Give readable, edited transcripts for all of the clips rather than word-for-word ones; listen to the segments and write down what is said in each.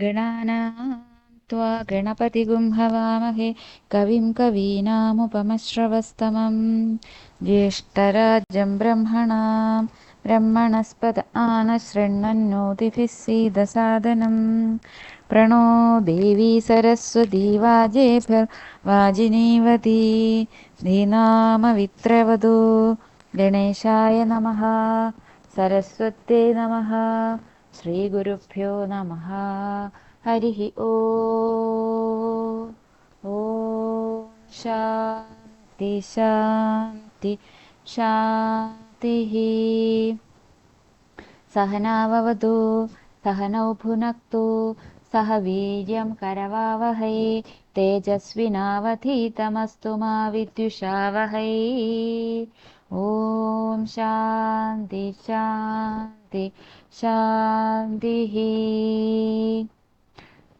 गणानां त्वा गणपतिगुं हवामहे कविं कवीनामुपमश्रवस्तमं ज्येष्ठराजं ब्रह्मणस्पत आनशृण्वन्नोतिभिः सीदसादनं प्रणो देवी सरस्वती वाजिनीवती धीनामवित्रवधू गणेशाय नमः सरस्वत्यै नमः ശ്രീഗുരുഭ്യോ നമഃ. ഹരി ഓം. ഓം ശാന്തി ശാന്തി ശാന്തി. സഹനാവവതു സഹനൗ ഭുനക്തു സഹ വീര്യം കരവാവഹൈ തേജസ്വിനാവധീതമസ്തു മാ വിദ്വിഷാവഹൈ. ഓം ശാന്തി ശാന്തി ശാന്തി.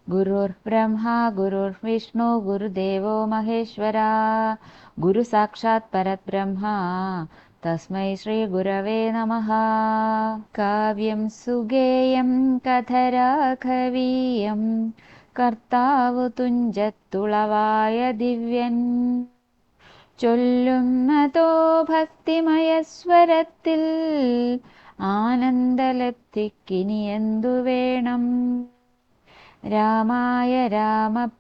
ഗുരുർബ്രഹ്മ ഗുരുർവിഷ്ണു ഗുരുദേവോ മഹേശ്വര ഗുരു സാക്ഷാത് പരബ്രഹ്മ തസ്മൈ ശ്രീ ഗുരവേ നമഃ. കാവ്യം സുഗേയം കഥരാഘവീയം കർത്താവു തുഞ്ചത്തുളവായ ദിവ്യൻ ചൊല്ലുന്നതോ ഭക്തിമയസ്വരത്തിൽ ആനന്ദലബ്ധിക്കിനി എന്തു വേണം. രാമായ രാമഭദ്രായ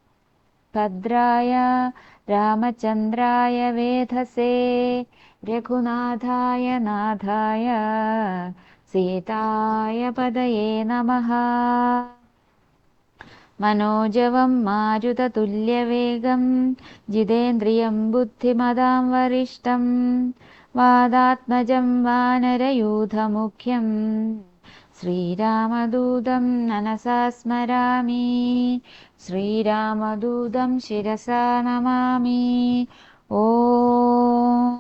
രാമചന്ദ്രായ വേധസേ രഘുനാഥായ നാഥായ സീതായ പദയേ നമഃ. മനോജവം മാരുതതുല്യവേഗം ജിതേന്ദ്രിയം ബുദ്ധിമതാം വരിഷ്ടം വാദാത്മജം വാനരയൂഥമുഖ്യം ശ്രീരാമദൂതം മനസാ സ്മരാമി. ശ്രീരാമദൂതം ശിരസാ നമാമി. ഓം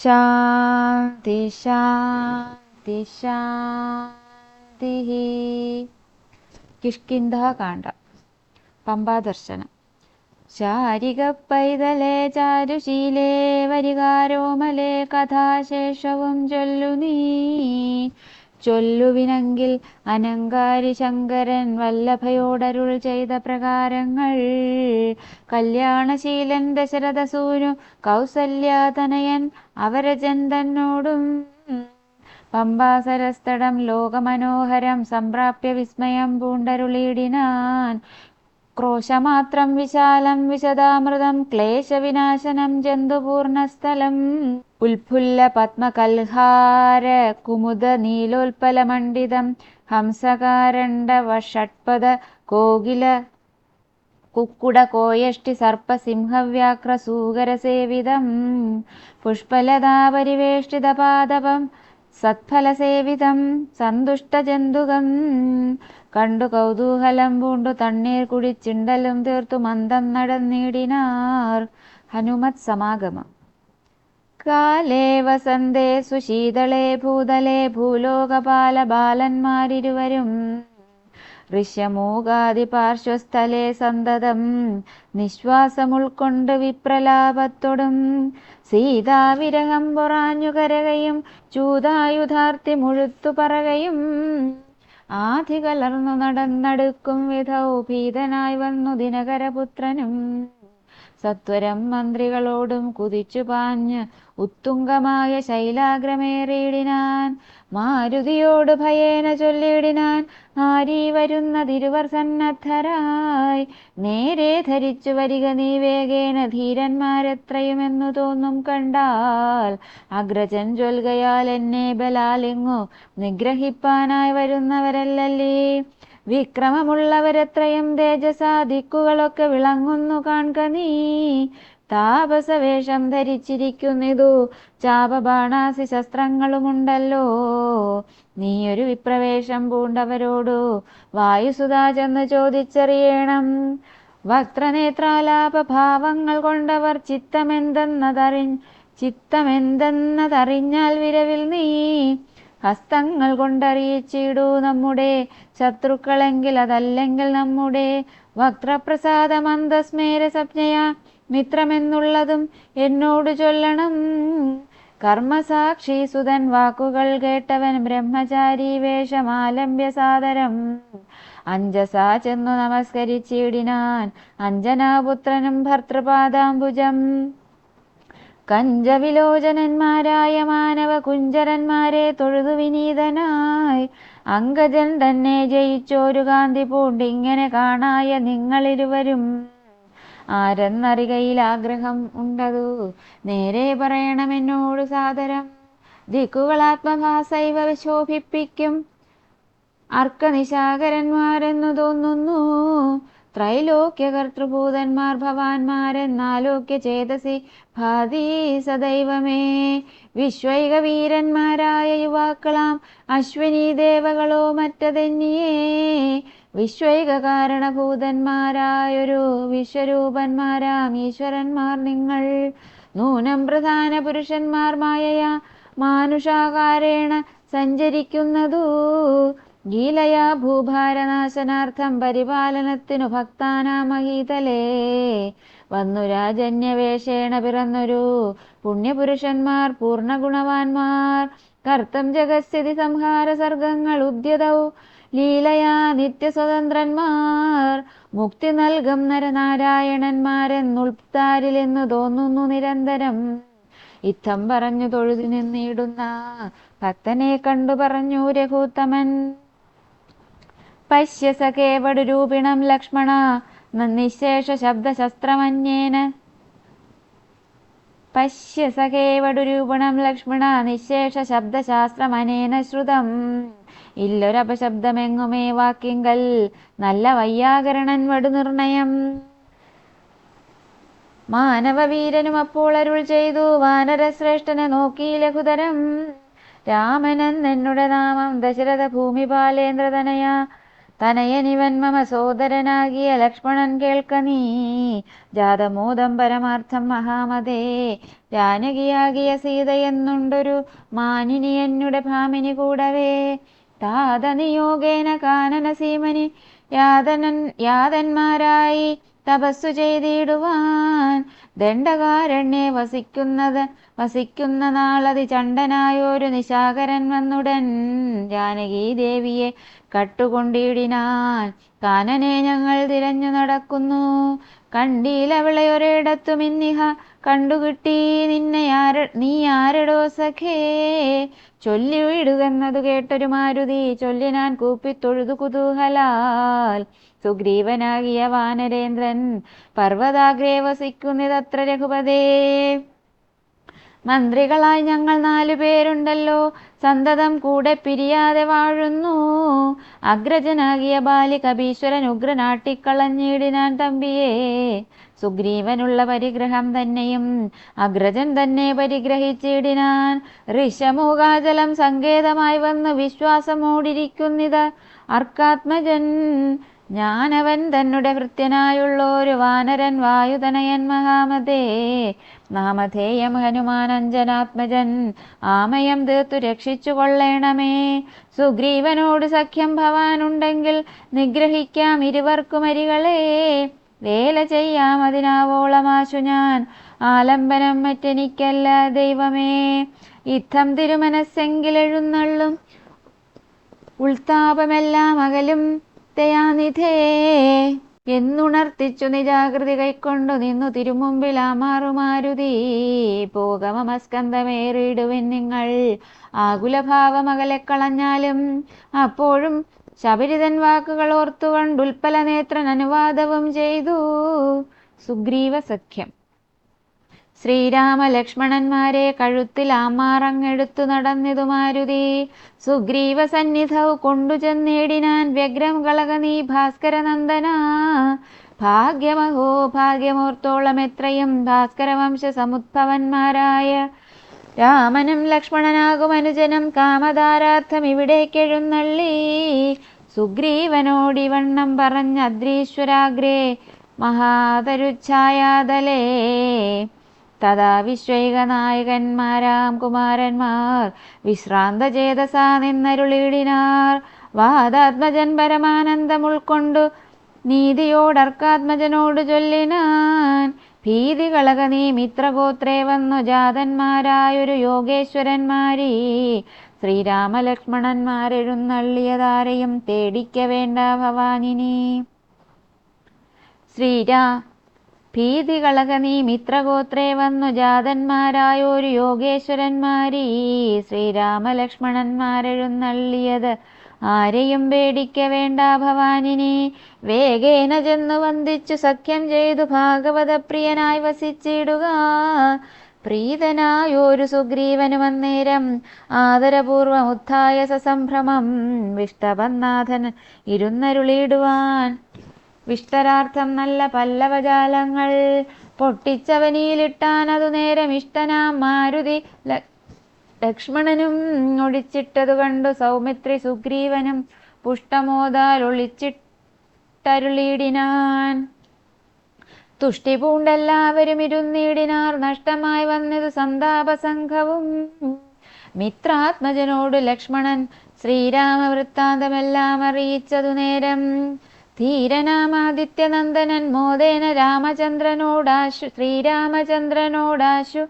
ശാന്തി ശാന്തി ശാന്തി. കിഷ്കിന്ധാകാണ്ഡ. പമ്പാദർശനം. ശാരിക പൈതലേ ചാരുശീലേ വരികാരോമലേ കഥാശേഷവും ചൊല്ലു നീ. ചൊല്ലുവിനെങ്കിൽ അനങ്കാരി ശങ്കരൻ വല്ലഭയോടരുൾ ചെയ്ത പ്രകാരങ്ങൾ. കല്യാണശീലൻ ദശരഥസൂനു കൗസല്യാതനയൻ അവരജൻ തന്നോടും പമ്പാസരസ്തടം ലോകമനോഹരം സംപ്രാപ്യ വിസ്മയം പൂണ്ടരുളിയിടിനാൻ. ക്രോശമാത്രം വിശാലം വിശദാമൃതം ക്ലേശവിനാശനം ജന്തുപൂർണസ്ഥലം ഉൽഫുല്ല പത്മകൽഹാര കുമുദ നീലോൽപലമണ്ഡിതം ഹംസകാരണ്ഡവ കോകില കുക്കുട കോയഷ്ടി സർപ്പസിംഹവ്യാഘ്രസൂകരസേവിതം പുഷ്പലതാപരിവേഷ്ടിതപാദപം സത്ഫലസേവിതം സന്തുഷ്ടജന്തുകം കണ്ടു കൗതൂഹലം പൂണ്ടു തണ്ണീർ കുടിച്ചിണ്ടലും തീർത്തു മന്ദം നടന്നിടിനാർ. ഹനുമത് സമാഗമം. കാലേ വസന്തേ സുശീതളേ ഭൂതലേ ഭൂലോകപാല ബാലന്മാരിരുവരും ഋഷ്യമൂകാദി പാർശ്വസ്ഥലേ സന്തതം നിശ്വാസമുൾക്കൊണ്ട് വിപ്രലാപത്തൊടും സീതാവിരഹം പൊറാഞ്ഞു കരകയും ചൂതായുധാർത്തി മുഴുത്തു പറകയും ആധി കലർന്നു നടന്നടുക്കും വിധൗ ഭീതനായി വന്നു ദിനകരപുത്രനും. സത്വരം മന്ത്രികളോടും കുതിച്ചു പാഞ്ഞ് ഉത്തുംഗമായ ശൈലാഗ്രമേറിയിടിനാൻ. മാരുതിയോട് ഭയേന ചൊല്ലിയിടിനാൻ, ആരീ വരുന്നതിരുവർ സന്നദ്ധരായി നേരെ ധരിച്ചു വരിക നീ വേഗേന ധീരന്മാരെത്രയുമെന്നു തോന്നും കണ്ടാൽ. അഗ്രജൻ ചൊൽകയാൽ എന്നെ ബലാലിങ്ങു നിഗ്രഹിപ്പാനായി വരുന്നവരല്ലല്ലേ. വിക്രമമുള്ളവരെത്രയും തേജസാ ദിക്കുകളൊക്കെ വിളങ്ങുന്നു കാൺക നീ. താപസവേഷം ധരിച്ചിരിക്കുന്നിതു ചാപബാണാസി ശസ്ത്രങ്ങളുമുണ്ടല്ലോ. നീയൊരു വിപ്രവേശം പൂണ്ടവരോടു വായുസുതാ ചെന്ന് ചോദിച്ചറിയണം. വക്രനേത്രാലാപഭാവങ്ങൾ കൊണ്ടവർ ചിത്തമെന്തെന്നതറിഞ്ഞാൽ വിരവിൽ നീ ഹസ്തങ്ങൾ കൊണ്ടറിയിച്ചിടൂ നമ്മുടെ ശത്രുക്കളെങ്കിൽ അതല്ലെങ്കിൽ നമ്മുടെ. വക്രപ്രസാദമന്ദസ്മേര സംജ്ഞയാ മിത്രമെന്നുള്ളതും എന്നോട് ചൊല്ലണം. കർമ്മസാക്ഷി സുതൻ വാക്കുകൾ കേട്ടവൻ ബ്രഹ്മചാരി വേഷമാലംബ്യ സാദരം അഞ്ജസാ ചെന്നു നമസ്കരിച്ചിടിനാൻ അഞ്ജനാപുത്രനും ഭർത്തൃപാദാംബുജം. കഞ്ചവിലോചനന്മാരായ മാനവ കുഞ്ചരന്മാരെ തൊഴുതു വിനീതനായി അങ്കജൻ തന്നെ ജയിച്ചോരു കാന്തി പൂണ്ടിങ്ങനെ കാണായ നിങ്ങളിരുവരും ആരെന്നറികയിൽ ആഗ്രഹം ഉണ്ടതു നേരെ പറയണമെന്നോട് സാദരം. ദിക്കുകളാത്മഭാസൈവ ശോഭിപ്പിക്കും അർക്കനിശാകരന്മാരെന്നു തോന്നുന്നു. ത്രൈലോക്യകർത്തൃഭൂതന്മാർ ഭവാന്മാരെന്നാലോക്യ ചേതസി ഭാതി സദൈവമേ. വിശ്വൈക വീരന്മാരായ യുവാക്കളാം അശ്വിനീ ദേവകളോ മറ്റതെന്നിയേ. വിശ്വൈക കാരണഭൂതന്മാരായൊരു വിശ്വരൂപന്മാരാം ഈശ്വരന്മാർ നിങ്ങൾ. നൂനം പ്രധാന പുരുഷന്മാർ മായയാ മാനുഷാകാരേണ സഞ്ചരിക്കുന്നതു. ഗീലയാ ഭൂഭാരനാശനാർത്ഥം പരിപാലനത്തിനു ഭക്താനാമഹീതലേ. വന്നു രാജന്യവേഷേണ പിറന്നൊരു പുണ്യപുരുഷന്മാർ പൂർണ്ണഗുണവാന്മാർ. കർത്തം ജഗസ്ഥിതി സംഹാര സർഗങ്ങൾ ഉദ്യതൗ ലീലയാ നിത്യസ്വതന്ത്രന്മാർ. മുക്തി നൽകും നരനാരായണന്മാരെന്നുൾത്താരിലെന്നു തോന്നുന്നു നിരന്തരം. ഇത്തം പറഞ്ഞു തൊഴുതു നിന്നിടുന്ന ഭക്തനെ കണ്ടു പറഞ്ഞു രഘുത്തമൻ. പശ്യ സഖേവടു രൂപിണം ലക്ഷ്മണ നിശേഷ ശബ്ദശസ്ത്രമന്യേന. പശ്യ സഖേവടു രൂപണം ലക്ഷ്മണ നിശേഷ ശബ്ദശാസ്ത്രമനേന ശ്രുതം. ഇല്ലൊരപശബ്ദമെങ്ങുമേ വാക്കിങ്കൽ നല്ല വയ്യാകരണൻ വടു നിർണയം. മാനവവീരനും അപ്പോൾ അരുൾ ചെയ്തു വാനരശ്രേഷ്ഠനെ നോക്കി ലഘുതരം. രാമനെന്നുടെ നാമം ദശരഥ ഭൂമിപാലേന്ദ്രതനയ. തനയനിവൻ മമ സോദരനാകിയ ലക്ഷ്മണൻ കേൾക്ക നീ. ജാതമോദം പരമാർത്ഥം മഹാമതേ ജാനകിയാകിയ സീതയെന്നുണ്ടൊരു മാനിനി എന്നുടെ ഭാമിനി കൂടവേ. താതനിയോഗേന കാനന സീമനി യാതന്മാരായി തപസ്സു ചെയ്തിടുവാൻ. ദണ്ഡകാരണ്യെ വസിക്കുന്ന നാളതി ചണ്ടനായൊരു നിശാകരൻ വന്നുടൻ ജാനകി ദേവിയെ കട്ടുകൊണ്ടിടിനാൻ. കാനനെ ഞങ്ങൾ തിരഞ്ഞു നടക്കുന്നു. കണ്ടീലവിളയൊരിടത്തും ഇന്നിഹ കണ്ടുകിട്ടി നിന്നെ നീ ആരടോ സഖേ. ചൊല്ലിവിടുകെന്നതു കേട്ടൊരു മാരുതി ചൊല്ലിനാൻ കൂപ്പിത്തൊഴുതു കുതൂഹലാൽ. സുഗ്രീവനാകിയ വാനരേന്ദ്രൻ പർവ്വതാഗ്രേ വസിക്കുന്നിതത്ര രഘുപതേ. മന്ത്രികളായി ഞങ്ങൾ 4 പേരുണ്ടല്ലോ സന്തതം കൂടെ പിരിയാതെ വാഴുന്നു. അഗ്രജനാകിയ ബാലി കപീശ്വരൻ ഉഗ്രനാട്ടിക്കളഞ്ഞിടിനാൻ തമ്പിയെ. സുഗ്രീവനുള്ള പരിഗ്രഹം തന്നെയും അഗ്രജൻ തന്നെ പരിഗ്രഹിച്ചിടിനാൻ. ഋഷമൂകാചലം സങ്കേതമായി വന്ന് വിശ്വാസമോടിരിക്കുന്നിത അർക്കാത്മജൻ. ഞാനവൻ തന്നെ ഭൃത്യനായുള്ളൊരു വാനരൻ വായുതനയൻ മഹാമതേ. നാമധേയം ഹനുമാൻ അഞ്ജനാത്മജൻ ആമയം തീർത്തു രക്ഷിച്ചു കൊള്ളേണമേ. സുഗ്രീവനോട് സഖ്യം ഭവാനുണ്ടെങ്കിൽ നിഗ്രഹിക്കാം ഇരുവർക്കുമരികളെ. വേല ചെയ്യാം അതിനാവോളമാശു ഞാൻ ആലംബനം മറ്റെനിക്കല്ല ദൈവമേ. ഇത്തം തിരുമനസ്സെങ്കിലെഴുന്നള്ളും ഉൾത്താപമെല്ലാം അകലും ദയാനിധേ. എന്നുണർത്തിച്ചു നിജാകൃതി കൈക്കൊണ്ടു നിന്നു തിരുമുമ്പിൽ ആമാറുമാരുതി. പോകമസ്കന്ധമേറിയിടുവിൻ നിങ്ങൾ ആകുലഭാവമകലെ കളഞ്ഞാലും. അപ്പോഴും ശബരിതൻ വാക്കുകൾ ഓർത്തുകൊണ്ടുൽപ്പല നേത്രൻ അനുവാദവും ചെയ്തു. സുഗ്രീവ സഖ്യം. ശ്രീരാമ ലക്ഷ്മണന്മാരെ കഴുത്തിൽ ആമാറങ്ങെടുത്തു നടന്നിതു മാരുതി. സുഗ്രീവ സന്നിധൗ കൊണ്ടുചെന്നേടിനാൻ വ്യഗ്രം കളകനീ ഭാസ്കരനന്ദന. ഭാഗ്യമഹോ ഭാഗ്യമോർത്തോളം എത്രയും ഭാസ്കരവംശ സമുദ്ഭവന്മാരായ രാമനും ലക്ഷ്മണനാകും അനുജനം കാമധാരാർത്ഥം ഇവിടേക്കെഴുന്നള്ളി. സുഗ്രീവനോടിവണ്ണം പറഞ്ഞ അദ്രീശ്വരാഗ്രേ മഹാതരുച്ഛായാതലേ. തഥാ വിശ്വൈക നായകന്മാരാം കുമാരന്മാർ വിശ്രാന്ത ചേതസാ നിന്നരുളിടിനാർ. വാദാത്മജൻ പരമാനന്ദം ഉൾക്കൊണ്ടു നീതിയോടർക്കാത്മജനോട് ചൊല്ലിനാൻ. ഭീതി കളക നീ മിത്രഗോത്രേ വന്നു ജാതന്മാരായൊരു യോഗേശ്വരന്മാരീ ശ്രീരാമലക്ഷ്മണന്മാരെഴുന്നള്ളിയതാരെയും പേടിക്ക വേണ്ട ഭവാനിനി. ഭീതി കളക നീ മിത്രഗോത്രേ വന്നു ജാതന്മാരായൊരു യോഗേശ്വരന്മാരീ. ശ്രീരാമലക്ഷ്മണന്മാരെഴുന്നള്ളിയത് ആരെയും പേടിക്ക വേണ്ട ഭവാനിനി. വേഗേന ചെന്നു വന്ദിച്ചു സഖ്യം ചെയ്തു ഭാഗവത പ്രിയനായി വസിച്ചിടുക. പ്രീതനായൊരു സുഗ്രീവനും അന്നേരം ആദരപൂർവം ഉത്ഥായ സസംഭ്രമം വിഷ്ടപന്നാഥൻ ഇരുന്നരുളിയിടുവാൻ. വിഷ്ടരാർത്ഥം നല്ല പല്ലവജാലങ്ങൾ പൊട്ടിച്ചവനിയിലിട്ടാൻ അതു നേരം ഇഷ്ടനാം മാരുതി ലക്ഷ്മണനും ഒഴിച്ചിട്ടതു കണ്ടു സൗമിത്രി സുഗ്രീവനും പുഷ്ടമോദാൽ ഒളിച്ചിട്ടരുളിയിടിനാൻ. തുഷ്ടി പൂണ്ടെല്ലാവരും ഇരുന്നിടിനാർ. നഷ്ടമായി വന്നതു സന്താപസംഘവും. മിത്രാത്മജനോട് ലക്ഷ്മണൻ ശ്രീരാമവൃത്താന്തമെല്ലാം അറിയിച്ചതു നേരം. ധീരനാമാദിത്യനന്ദനൻ മോദേന ശ്രീരാമചന്ദ്രനോടാശു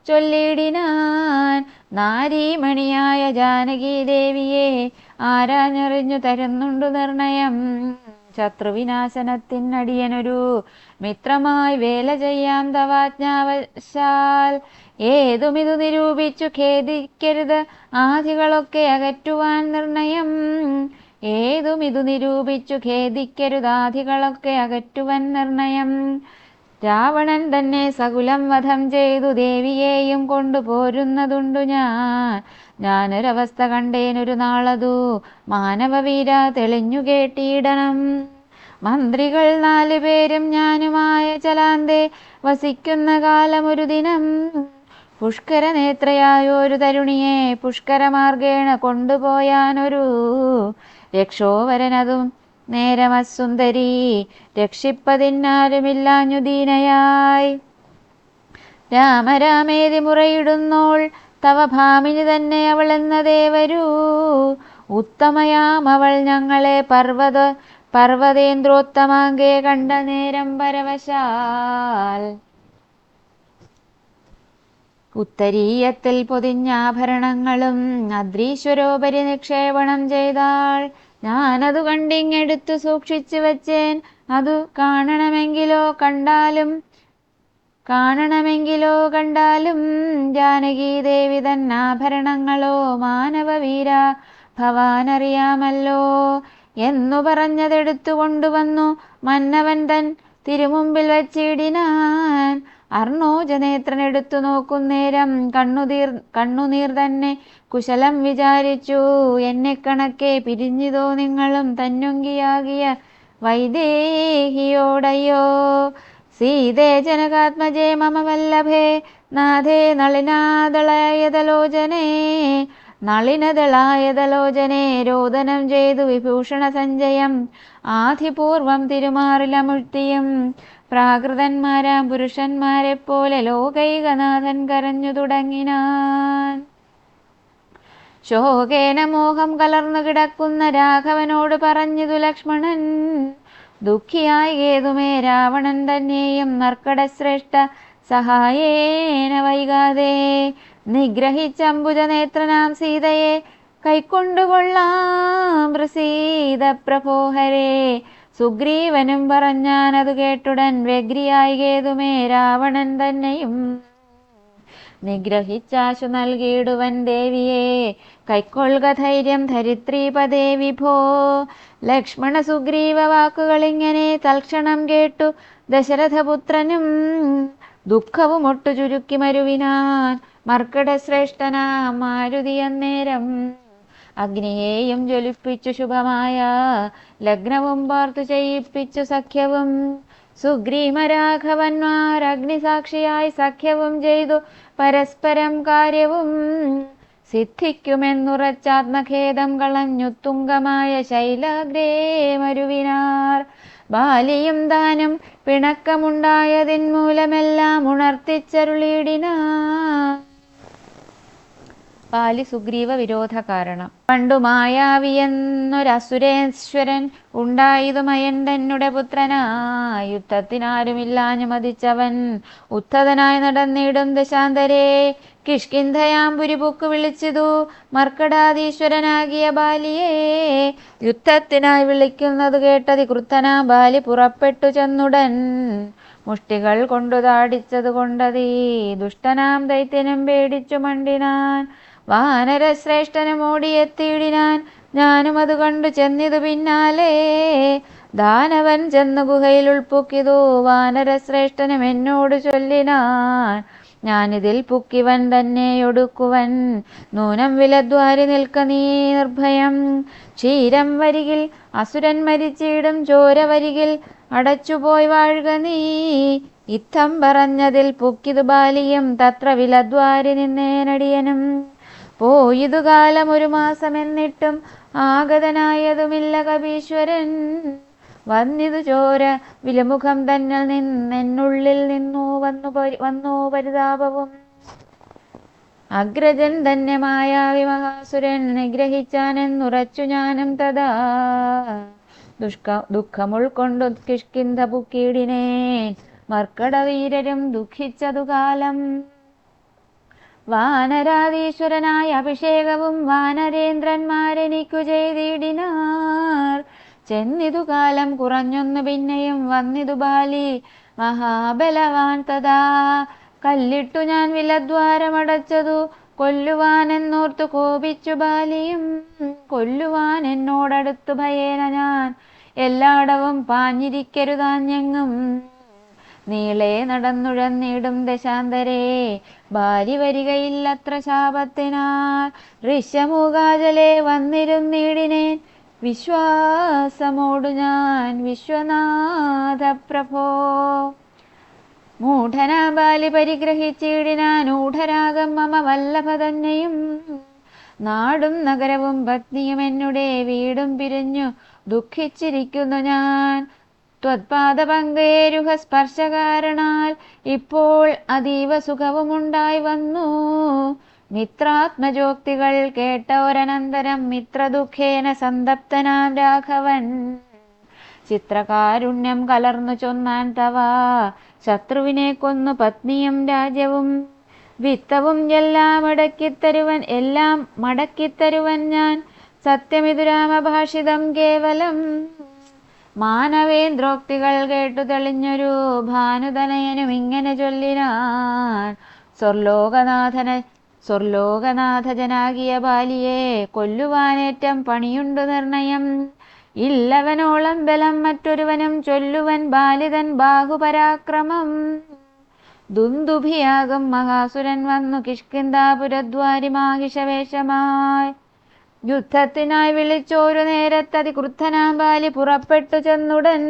ചൊല്ലിടിനാൻ. നാരീമണിയായ ജാനകി ദേവിയെ ആരാഞ്ഞറിഞ്ഞു തരുന്നുണ്ടു നിർണയം. ശത്രുവിനാശനത്തിനടിയനൊരു മിത്രമായി വേല ചെയ്യാം തവാജ്ഞാവശാൽ. ഏതുമിതു നിരൂപിച്ചു ഖേദിക്കരുത് ആധികളൊക്കെ അകറ്റുവാൻ നിർണയം. ഏതുമിതു നിരൂപിച്ചു ഖേദിക്കരുതാധികളൊക്കെ അകറ്റുവൻ നിർണയം. രാവണൻ തന്നെ സകുലം വധം ചെയ്തു ദേവിയെയും കൊണ്ടുപോരുന്നതുണ്ടു ഞാനൊരവസ്ഥ കണ്ടേനൊരു നാളതു മാനവവീര തെളിഞ്ഞു കേട്ടിടണം. മന്ത്രികൾ 4 പേരും ഞാനുമായ ചലാന്തേ വസിക്കുന്ന കാലമൊരു ദിനം. പുഷ്കരനേത്രയായൊരു തരുണിയെ പുഷ്കരമാർഗേണ കൊണ്ടുപോയാനൊരു രക്ഷോവരനതും നേരമസുന്ദരി രക്ഷിപ്പതിനാരുമില്ലാഞ്ഞു ദീനയായി. രാമരാമേതി മുറയിടുന്നോൾ തവ ഭാമിനി തന്നെ അവൾ എന്നതേ വരൂ. ഉത്തമയാം അവൾ ഞങ്ങളെ പർവ്വതേന്ദ്രോത്തമാങ്കെ കണ്ട നേരം പരവശാൽ. ഉത്തരീയത്തിൽ പൊതിഞ്ഞാഭരണങ്ങളും അദ്രീശ്വരോപരി നിക്ഷേപണം ചെയ്താൾ. ഞാനതു കണ്ടിങ്ങെടുത്തു സൂക്ഷിച്ചു വച്ചേൻ. അതു കാണണമെങ്കിലോ കണ്ടാലും ജാനകി ദേവി തന്നാഭരണങ്ങളോ മാനവവീര ഭവാനറിയാമല്ലോ എന്നു പറഞ്ഞതെടുത്തു കൊണ്ടുവന്നു മന്നവൻ തൻ തിരുമുമ്പിൽ വച്ചിടിനാൻ. അർണോജനേത്രനെടുത്തു നോക്കുന്നേരം കണ്ണുനീർ തന്നെ കുശലം വിചാരിച്ചു. എന്നെ കണക്കെ പിരിഞ്ഞിതോ നിങ്ങളും തന്നുങ്കിയാകിയ വൈദേഹിയോടയ്യോ. സീതേ ജനകാത്മജേ മമ വല്ലഭേ നാഥേ നളിനദളായതലോചനേ രോദനം ചെയ്തു വിഭൂഷണ സഞ്ജയം ആധിപൂർവം തിരുമാറിലമുഴ്ത്തിയും. പ്രാകൃതന്മാരാം പുരുഷന്മാരെ പോലെ ലോകൈകനാഥൻ കരഞ്ഞു തുടങ്ങിനാൻ. ശോകേന മോഹം കലർന്നു കിടക്കുന്ന രാഘവനോട് പറഞ്ഞിതു ലക്ഷ്മണൻ. ദുഃഖിയായി ഏതുമേ രാവണൻ തന്നെയും നർക്കടശ്രേഷ്ഠ സഹായേന വൈകാതെ നിഗ്രഹിച്ചംബുജനേത്രനാം സീതയെ കൈക്കൊണ്ടുകൊള്ളാം പ്രസീത പ്രഭോഹരേ. സുഗ്രീവനും പറഞ്ഞാനതു കേട്ടുടൻ വ്യഗ്രിയായി ഏതുമേ രാവണൻ തന്നെയും നിഗ്രഹിച്ചാശു നൽകിയിടുവൻ ദേവിയെ. കൈക്കൊള്ളുക ധൈര്യം ധരിത്രീപദേ വിഭോ. ലക്ഷ്മണ സുഗ്രീവ വാക്കുകളിങ്ങനെ തൽക്ഷണം കേട്ടു ദശരഥപുത്രനും ദുഃഖവും ഒട്ടു ചുരുക്കി മരുവിനാൻ. മർക്കടശ്രേഷ്ഠനാം മാരുതി അന്നേരം അഗ്നിയെയും ജ്വലിപ്പിച്ചു ശുഭമായ ലഗ്നവും പാർത്തു ചെയ്യിപ്പിച്ചു സഖ്യവും. സുഗ്രീവരാഘവന്മാർ അഗ്നിസാക്ഷിയായി സഖ്യവും ചെയ്തു പരസ്പരം കാര്യവും. സിദ്ധിക്കുമെന്നുറച്ചാത്മഖേദം കളഞ്ഞുത്തുംഗമായ ശൈലാഗ്രേ മരുവിനാർ. ബാലിയും താനും പിണക്കമുണ്ടായതിൻ മൂലമെല്ലാം ഉണർത്തിച്ചരുളിയിടിനാർ. ബാലി സുഗ്രീവ വിരോധ കാരണം. പണ്ടു മായാവിയെന്നൊരസുരേശ്വരൻ ഉണ്ടായതു മയൻ തന്നെ പുത്രനായി. യുദ്ധത്തിനാരുമില്ലാഞ്ഞു മതിച്ചവൻ ഉദ്ധതനായി നടന്നിടും ദശാന്തരേ. കിഷ്കിന്ധയാമ്പുരിപുക്ക് വിളിച്ചിതു മർക്കടാധീശ്വരനാകിയ ബാലിയെ. യുദ്ധത്തിനായി വിളിക്കുന്നത് കേട്ടതി ക്രുദ്ധനാം ബാലി പുറപ്പെട്ടു ചെന്നുടൻ. മുഷ്ടികൾ കൊണ്ടു താടിച്ചതു കൊണ്ടതീ ദുഷ്ടനാം ദൈത്യനും പേടിച്ചു മണ്ടിനാൻ. വാനരശ്രേഷ്ഠനും ഓടിയെത്തിയിടിനാൻ. ഞാനും അത് കണ്ടു ചെന്നിതു പിന്നാലെ. ദാനവൻ ചെന്നു ഗുഹയിൽ ഉൾപ്പുക്കിതു. വാനരശ്രേഷ്ഠനും എന്നോട് ചൊല്ലിനാൻ, ഞാനിതിൽ പുക്കിവൻ തന്നെ ഒടുക്കുവൻ. നൂനം വിലദ്വാരി നിൽക്ക നീ നിർഭയം. ക്ഷീരം വരികിൽ അസുരൻ മരിച്ചിടും, ചോര വരികിൽ അടച്ചുപോയി വാഴുക നീ. ഇത്തം പറഞ്ഞതിൽ പുക്കിതു ബാലിയും, തത്ര വിലദ്വാരി നിന്നേനടിയനും. പോയിതു കാലം 1 മാസം എന്നിട്ടും ആഗതനായതുമില്ല കപീശ്വരൻ. വന്നിതു ചോര വിലമുഖം തന്നിൽ നിന്നുള്ളിൽ വന്നു പരിതാപവും. അഗ്രജൻ തന്നെ മായാവി മഹാസുരൻ നിഗ്രഹിച്ചാനെന്നുറച്ചു ഞാനും തഥാ. ദുഃഖമുൾക്കൊണ്ടു കിഷ്കിന്ധ പുക്കീടിനേൻ. മർക്കടവീരരും ദുഃഖിച്ചതു കാലം. വാനരാധീശ്വരനായ അഭിഷേകവും വാനരേന്ദ്രന്മാരെനിക്കു ചെയ്തിടിനാർ. ചെന്നിതു കാലം കുറഞ്ഞൊന്നു പിന്നെയും വന്നിതു ബാലി മഹാബലവാൻ തഥാ. കല്ലിട്ടു ഞാൻ വിലദ്വാരമടച്ചതു കൊല്ലുവാനെന്നോർത്തു കോപിച്ചു ബാലിയും. കൊല്ലുവാൻ എന്നോടടുത്തു ഭയേന ഞാൻ എല്ലായിടവും പാഞ്ഞിരിക്കരുതാഞ്ഞെങ്ങും. നീളെ നടന്നുഴന്നിടും ദശാന്തരേ ബാലി വരികയില്ലത്ര ശാപത്തിനാൽ. ഋഷ്യമൂകാചലെ വന്നിരുന്നിടിനേൻ വിശ്വാസമോടു ഞാൻ വിശ്വനാഥ പ്രഭോ. മൂഢനാ ബാലി പരിഗ്രഹിച്ചിടിനാൻ ഊഢരാഗം മമ വല്ലഭ തന്നെയും. നാടും നഗരവും പത്നിയും എന്നുടെ വീടും പിരിഞ്ഞു ദുഃഖിച്ചിരിക്കുന്നു ഞാൻ. ത്വത്പാദപങ്കേരുഹ സ്പർശകാരണാൽ ഇപ്പോൾ അതീവ സുഖവുമുണ്ടായി വന്നു. മിത്രാത്മജോക്തികൾ കേട്ടോരനന്തരം മിത്രദുഃഖേന സന്തപ്തനാം രാഘവൻ. ചിത്രകാരുണ്യം കലർന്നു ചൊന്നാൻ തവ, ശത്രുവിനെ കൊന്നു പത്നിയും രാജ്യവും. വിത്തവും എല്ലാം മടക്കിത്തരുവൻ ഞാൻ. സത്യമിതു രാമഭാഷിതം കേവലം. മാനവേന്ദ്രോക്തികൾ കേട്ടു തെളിഞ്ഞൊരു ഭാനുതനയനും ഇങ്ങനെ ചൊല്ലിനാൻ, സ്വർലോകനാഥജനാകിയ ബാലിയെ കൊല്ലുവാനേറ്റം പണിയുണ്ടു നിർണയം. ഇല്ലവനോളം ബലം മറ്റൊരുവനും ചൊല്ലുവൻ ബാലിതൻ ബാഹുപരാക്രമം. ദുന്ദുഭിയാകും മഹാസുരൻ വന്നു കിഷ്കിന്ധാപുരദ്വാരി മാഹിഷവേഷമായി. യുദ്ധത്തിനായി വിളിച്ചോരു നേരത്തതി ക്രുദ്ധനാം ബാലി പുറപ്പെട്ടു ചെന്നുടൻ.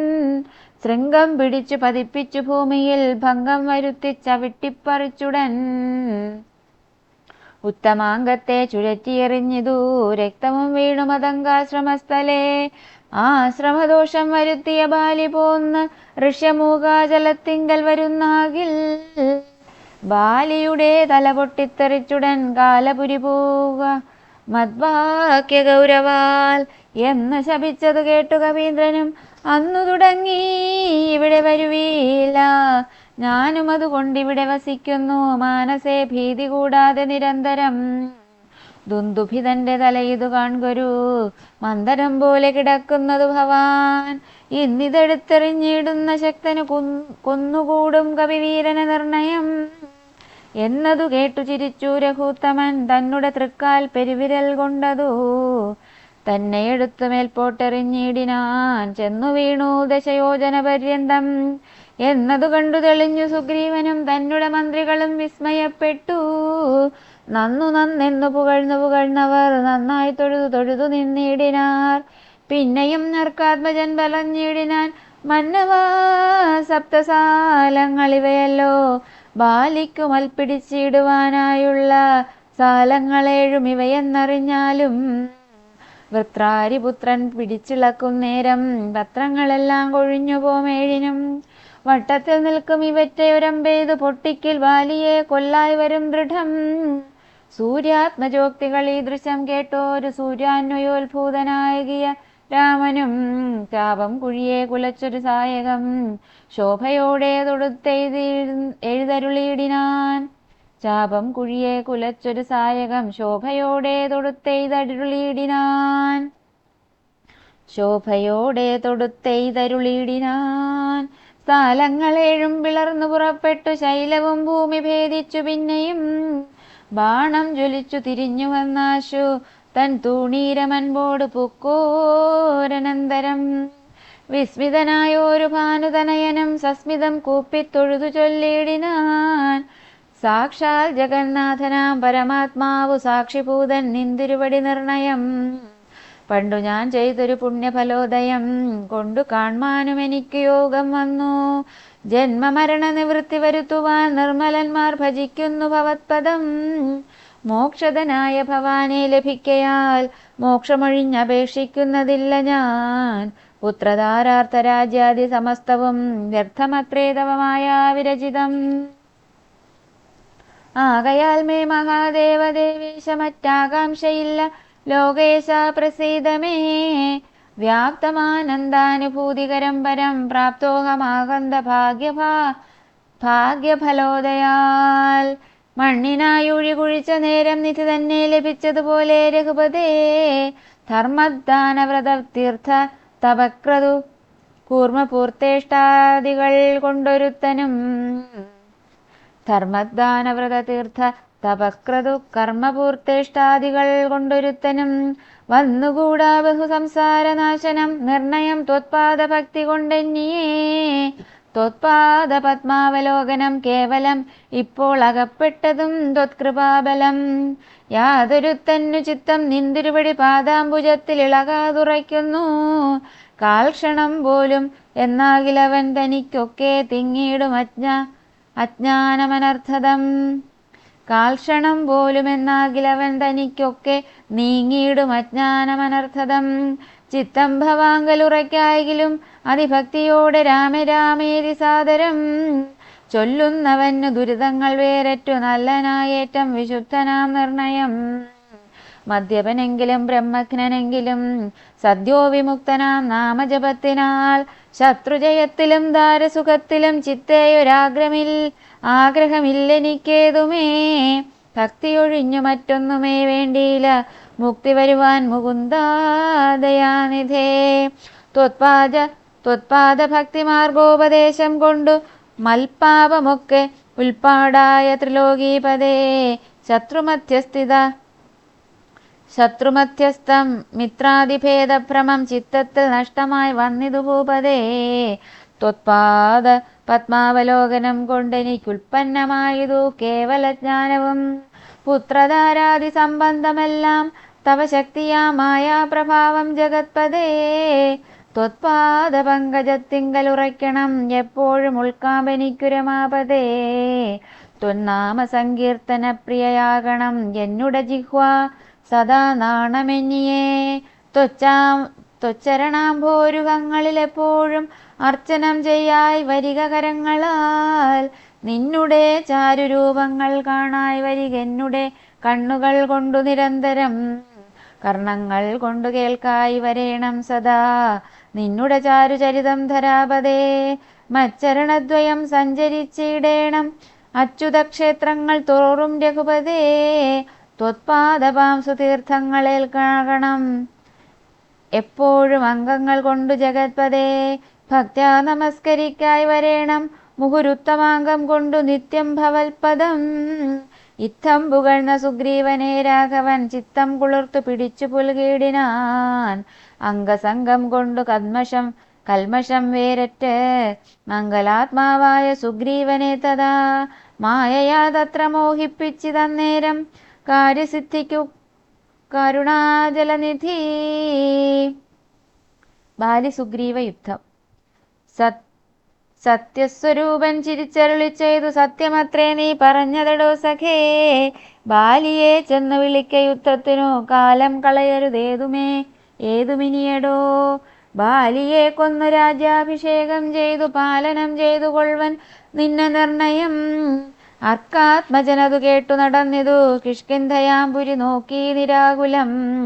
ശൃംഗം പിടിച്ചു പതിപ്പിച്ചു ഭൂമിയിൽ ഭംഗം വരുത്തി ചവിട്ടിപ്പറിച്ചുടൻ. ഉത്തമാംഗത്തെ ചുഴറ്റിയെറിഞ്ഞിതു രക്തവും വീണു മതങ്കാശ്രമസ്ഥലേ. ആശ്രമദോഷം വരുത്തിയ ബാലി പോന്ന് ഋഷ്യമൂകാചലത്തിങ്കൽ വരുന്നാകിൽ. ബാലിയുടെ തല പൊട്ടിത്തെറിച്ചുടൻ കാലപുരി പോക മദ്വാക്യ ഗൗരവാൽ എന്ന് ശപിച്ചതു കേട്ടു കവീന്ദ്രനും. അന്നു തുടങ്ങി ഇവിടെ വരുവീല, ഞാനും അതുകൊണ്ടിവിടെ വസിക്കുന്നു മാനസേ ഭീതി കൂടാതെ നിരന്തരം. ദുന്ദുഭി തന്റെ തലയിതു കാൺകൊരു മന്ദരം പോലെ കിടക്കുന്നതു ഭവാൻ. ഇന്നിതെടുത്തെറിഞ്ഞിടുന്ന ശക്തനു കൊന്നുകൂടും കവിവീരന നിർണയം. എന്നതു കേട്ടു ചിരിച്ചു രഘൂത്തമൻ തന്നെ തൃക്കാൽ പെരുവിരൽ കൊണ്ടതു തന്നെ എടുത്തു മേൽപോട്ടെറിഞ്ഞിടിനാൻ. ചെന്നു വീണു ദശയോജന പര്യന്തം. എന്നതു കണ്ടു തെളിഞ്ഞു സുഗ്രീവനും തന്നെ മന്ത്രികളും വിസ്മയപ്പെട്ടു. നന്നെന്നു പുകഴ്ന്നവർ നന്നായി തൊഴുതു നിന്നിടിനാർ. പിന്നെയും നർക്കാത്മജൻ പറഞ്ഞിടിനാൻ, മന്നവാ സപ്തസാലങ്ങളിവയല്ലോ ബാലിക്കു മൽപ്പിടിച്ചിടുവാനായുള്ള സാലങ്ങളേഴും ഇവയെന്നറിഞ്ഞാലും. വൃത്രാരിപുത്രൻ പിടിച്ചിളക്കും നേരം പത്രങ്ങളെല്ലാം കൊഴിഞ്ഞു പോമേഴിനും. വട്ടത്തിൽ നിൽക്കും ഇവറ്റയൊരമ്പെയ്തു പൊട്ടിക്കിൽ ബാലിയെ കൊല്ലായി വരും ദൃഢം. സൂര്യാത്മജോക്തികൾ ഈ ദൃശ്യം കേട്ടോരു സൂര്യാന്വയോത്ഭൂതനാകിയ രാമനും ചാപം കുഴിയെ കുലച്ചൊരു സായകം ശോഭയോടെ തൊടുത്തെഴുതരുളിയിടിനാൻ. ചാപം കുഴിയെ കുലച്ചൊരു സായകം ശോഭയോടെ തൊടുത്തെയ്തരുളിയിടിനാൻ സ്ഥലങ്ങളേഴും പിളർന്നു പുറപ്പെട്ടു ശൈലവും ഭൂമി ഭേദിച്ചു പിന്നെയും ബാണം ജ്വലിച്ചു തിരിഞ്ഞു വന്നാശു തൻ തൂണീരമൻപോട് പുക്കോരനന്തരം വിസ്മിതനായോരു ഭാനുതനയനം സസ്മിതം കൂപ്പിത്തൊഴുതു ചൊല്ലിയിടിനാൻ സാക്ഷാൽ ജഗന്നാഥനാം പരമാത്മാവു സാക്ഷിഭൂതൻ നിന്തിരുവടി നിർണയം പണ്ടു ഞാൻ ചെയ്തൊരു പുണ്യഫലോദയം കൊണ്ടു കാൺമാനും എനിക്ക് യോഗം വന്നു ജന്മമരണ നിവൃത്തി വരുത്തുവാൻ നിർമ്മലന്മാർ ഭജിക്കുന്നു ഭവത്പദം മോക്ഷദനായ ഭവാനെ ലഭിക്കയാൽ മോക്ഷമൊഴിഞ്ഞപേക്ഷിക്കുന്നതില്ല ഞാൻ പുത്രധാരാർത്ഥരാജ്യാദി സമസ്തവും വ്യർത്ഥമത്രേ തവമായ വിരചിതം ആകയാൽ മേ മഹാദേവദേവേശ മറ്റാകാംക്ഷയില്ല ലോകേശ പ്രസീദമേ വ്യാപ്തമാനന്ദാനുഭൂതികരം പരം പ്രാപ്തോഹമാകന്ത ഭാഗ്യഫലോദയാൽ മണ്ണിനായുഴി കുഴിച്ച നേരം നിധി തന്നെ ലഭിച്ചതുപോലെ രഘുപതേ ധർമ്മദാനവ്രത തീർത്ഥ തപക്രതു കൂർമ്മപൂർത്തേഷ്ടാദികൾ കൊണ്ടൊരുത്തനും ധർമ്മദാനവ്രത തീർത്ഥ തപക്രതു കർമ്മപൂർത്തേഷ്ടാദികൾ കൊണ്ടൊരുത്തനും വന്നുകൂടാ ബഹു സംസാരനാശനം നിർണയം ത്വത്പാദ ഭക്തി കൊണ്ടെന്നിയേ ത്വത്പാദ പത്മാവലോകനം കേവലം ഇപ്പോൾ അകപ്പെട്ടതും ത്വത്കൃപാബലം യാതൊരുത്തന്നു ചിത്തം നിന്തിരുപടി പാദാംബുജത്തിൽ ഇളകാതുറയ്ക്കുന്നു കാൽക്ഷണം പോലും എന്നാകിലവൻ തനിക്കൊക്കെ തിങ്ങിയിടും അജ്ഞാനമനർത്ഥതം കാൽക്ഷണം പോലുമെന്നാകിലവൻ തനിക്കൊക്കെ നീങ്ങിയിടും അജ്ഞാനമനർത്ഥതം ചിത്തം ഭവാങ്കലുറയ്ക്കായെങ്കിലും അതിഭക്തിയോടെ രാമേതി സാദരം ചൊല്ലുന്നവന് ദുരിതങ്ങൾ വേറെറ്റു നല്ലനായേറ്റം വിശുദ്ധനാം നിർണയം മദ്യപനെങ്കിലും ബ്രഹ്മജ്ഞനെങ്കിലും സദ്യോ വിമുക്തനാം നാമജപത്തിനാൽ ശത്രുജയത്തിലും ദാരസുഖത്തിലും ആഗ്രഹമില്ലെനിക്കേതുമേ ഭക്തിയൊഴിഞ്ഞു മറ്റൊന്നുമേ വേണ്ടിയില്ല മുക്തി വരുവാൻ മുകുന്ദാദയാനിധേ ത്വത്പാദ ഭക്തി മാർഗോപദേശം കൊണ്ടു മൽപാപമൊക്കെ ഉൽപ്പാടായ ത്രിലോകീപദേ ശത്രുമധ്യസ്ഥം മിത്രാദിഭേദഭ്രമം ചിത്തത്തിൽ നഷ്ടമായി വന്നിതു ഭൂപതേ ത്വത്പാദ പത്മാവലോകനം കൊണ്ടെനിക്കുൽപ്പന്നമായതു കേവലജ്ഞാനവും പുത്രധാരാദി സംബന്ധമെല്ലാം തവ ശക്തിയാ മായാപ്രഭാവം ജഗത്പദേ ത്വത്പാദ പങ്കജത്തിങ്കലുറയ്ക്കണം എപ്പോഴും ഉൾക്കാമ്പെനിക്കുരമാപതേ ത്വന്നാമ സങ്കീർത്തന പ്രിയയാകണം എന്നുടെ ജിഹ്വ സദാ നാണമെന്നിയേ ത്വച്ചരണാംഭോരുഹങ്ങളിലെപ്പോഴും അർച്ചനം ചെയ്യായി വരിക കരങ്ങളാൽ നിന്നുടെ ചാരുരൂപങ്ങൾ കാണായി വരിക എന്നുടെ കണ്ണുകൾ കൊണ്ടു നിരന്തരം കർണങ്ങൾ കൊണ്ടു കേൾക്കായി വരേണം സദാ നിന്നുടെ ചാരുചരിതം ധരാപതേ മച്ചരണദ്വയം സഞ്ചരിച്ചിടേണം അച്യുതക്ഷേത്രങ്ങൾ തോറും രഘുപതേ ത്വത്പാദപാംസു തീർത്ഥങ്ങളേൽക്കണം എപ്പോഴും അംഗങ്ങൾ കൊണ്ടു ജഗത്പദേ ഭക്ത്യാ നമസ്കരിക്കായി വരേണം മുഹുരുത്തമാംഗം കൊണ്ടു നിത്യം ഭവൽപദം ഇത്തം പുകഴ്ന്ന സുഗ്രീവനെ രാഘവൻ ചിത്തം കുളിർത്തു പിടിച്ചു പുൽകീടിനാൻ അംഗസംഗം കൊണ്ടു കൽമഷം വേരറ്റ് മംഗലാത്മാവായ സുഗ്രീവനെ തഥാ മായയാ തത്ര മോഹിപ്പിച്ചിതന്നേരം കാര്യസിദ്ധിക്കു കരുണാജലനിധി ബാലിസുഗ്രീവ യുദ്ധം സത്യസ്വരൂപൻ ചിരിച്ചരുളി ചെയ്തു സത്യമത്രേ നീ പറഞ്ഞതെടോ സഖേ ബാലിയെ ചെന്ന് വിളിക്ക യുദ്ധത്തിനു കാലം കളയരുതേതുമിനിയടോ ബാലിയെ കൊന്നു രാജ്യാഭിഷേകം ചെയ്തു പാലനം ചെയ്തു കൊള്ളുവൻ നിന്ന നിർണയം അർക്കാത്മജനതു കേട്ടു നടന്നിതു കിഷ്കിന്ധയാമ്പുരി നോക്കി നിരാകുലം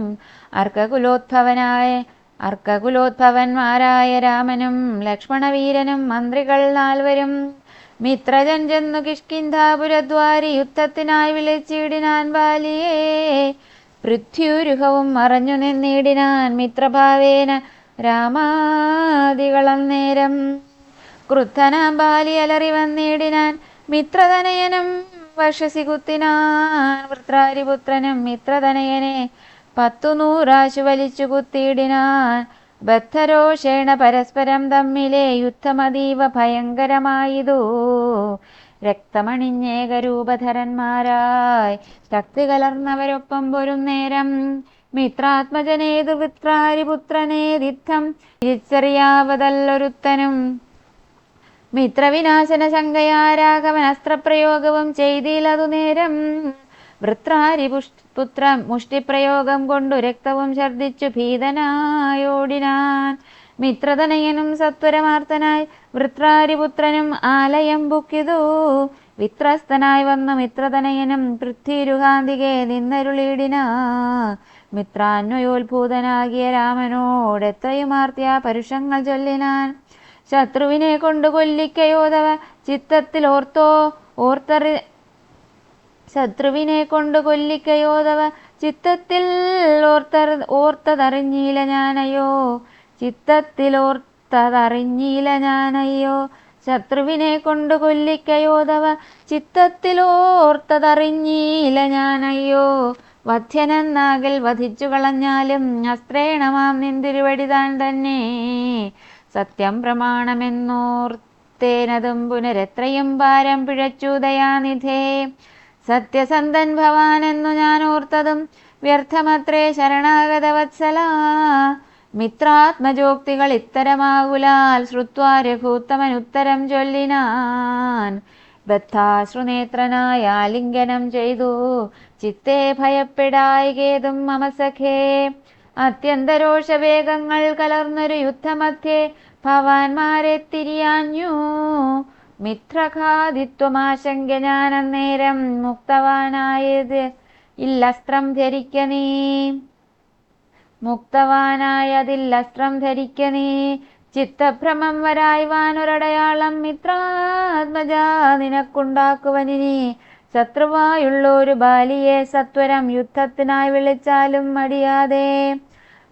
അർക്കകുലോദ്ഭവന്മാരായ രാമനും ലക്ഷ്മണവീരനും മന്ത്രികൾ നാൽവരും മിത്രജൻ ചെന്നു കിഷ്കിന്ധാപുരദ്വാരി യുദ്ധത്തിനായി വിളിച്ചിടിനാൻ ബാലിയെ. പൃഥ്വിരുഹവും മറഞ്ഞു നിന്നിടിനാൻ മിത്രഭാവേന രാമാദികളന്നേരം. ക്രുദ്ധനാം ബാലി അലറി വന്നിടിനാൻ മിത്രതനയനും വക്ഷസി കുത്തിനാൻ. വൃത്രാരിപുത്രനും മിത്രതനയനെ 100 വലിച്ചു കുത്തിയിടിനാൻ. ബദ്ധരോഷേണ പരസ്പരം തമ്മിലെ യുദ്ധമതീവ ഭയങ്കരമായതു. രക്തമണിഞ്ഞേകരൂപധരന്മാരായി ശക്തി കലർന്നവരൊപ്പം പോരും നേരം. മിത്രാത്മജനേതു വൃത്രാരിപുത്രനേതിത്തം തിരിച്ചറിയാവതല്ലൊരുത്തനും. മിത്രവിനാശന ശങ്കയാ രാഘവൻ അസ്ത്രപ്രയോഗവും ചെയ്തിലതു നേരം. വൃത്രാരിപുത്ര മുഷ്ടിപ്രയോഗം കൊണ്ടു രക്തവും ഛർദിച്ചു ഭീതനായോടിനാൻ. മിത്രതനയനും സത്വരമാർത്തനായി വൃത്രാരിപുത്രനും ആലയം ബുക്കിതു. വിത്രസ്തനായി വന്നു മിത്രതനയനും പൃഥ്വിരുഹാന്തികെ നിന്നരുളിയിടിനാ. മിത്രാന്വയോത്ഭൂതനാകിയ രാമനോടെത്രയുമാർത്തിയ പരുഷങ്ങൾ ചൊല്ലിനാൻ. ശത്രുവിനെ കൊണ്ടു കൊല്ലിക്കയോധവ ചിത്തത്തിൽ ഓർത്തതറിഞ്ഞീല ഞാനയ്യോ. ശത്രുവിനെ കൊണ്ടു കൊല്ലിക്കയോധവ ചിത്തത്തിലോർത്തതറിഞ്ഞീല ഞാനയ്യോ. വധ്യനെന്നാകിൽ വധിച്ചു കളഞ്ഞാലും അസ്ത്രേണമാം നിന്തിരുവടി താൻ തന്നെ. സത്യം പ്രമാണമെന്നോർത്തേനതും പുനരെത്രയും ഭാരം പിഴച്ചു ദയാനിധേ. സത്യസന്ധൻ ഭവാനെന്നു ഞാൻ ഓർത്തതും വ്യർത്ഥമത്രേ ശരണാഗത വത്സല. മിത്രാത്മജോക്തികൾ ഇത്തരമാകുലാൽ ശ്രുത്വാ രഘൂത്തമൻ ഉത്തരം ചൊല്ലിനാൻ. ബദ്ധാശ്രുനേത്രനായ ആലിംഗനം ചെയ്തു ചിത്തേ ഭയപ്പെടായികേതും മമ സഖേ. അത്യന്തരോഷവേഗങ്ങൾ കലർന്നൊരു യുദ്ധമധ്യേ ഭവാന്മാരെ തിരിയാഞ്ഞു. മിത്രഘാതിത്വമാശങ്ക ഞാനന്നേരം മുക്തവാനായത് ഇല്ലസ്ത്രം ധരിക്ക നീ. ചിത്തഭ്രമം വരായ്വാനൊരടയാളം മിത്രാത്മജാ നിനക്കുണ്ടാക്കുവനിനി. ശത്രുവായുള്ളൊരു ബാലിയെ സത്വരം യുദ്ധത്തിനായി വിളിച്ചാലും മടിയാതെ.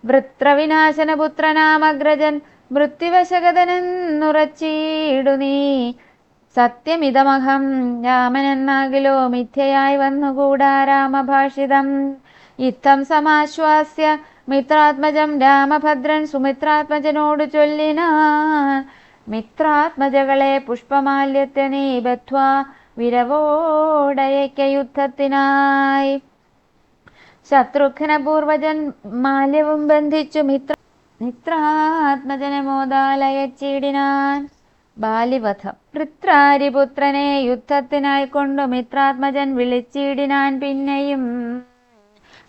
വൃത്രവിനാശനപുത്രനാമഗ്രജൻ മൃത്യുവശഗതനെന്നുറച്ചിടു നീ. സത്യമിതമഹം രാമനെന്നാകിലോ മിഥ്യയായി വന്നുകൂടാ രാമഭാഷിതം. ഇത്തം സമാശ്വാസ്യ മിത്രാത്മജം രാമഭദ്രൻ സുമിത്രാത്മജനോട് ചൊല്ലിനാൻ. മിത്രാത്മജകളെ പുഷ്പമാല്യത്തെ നീ ബദ്ധ്വാ വിരവോടയയ്ക്ക യുദ്ധത്തിനായി. ശത്രുഘ്ന പൂർവജൻ മാല്യവും ബന്ധിച്ചു മിത്രാത്മജനെ മോദാലയച്ചിടിനാൻ. ബാലിവധം. വൃത്രാരിപുത്രനെ യുദ്ധത്തിനായി കൊണ്ടു മിത്രാത്മജൻ വിളിച്ചിടിനാൻ. പിന്നെയും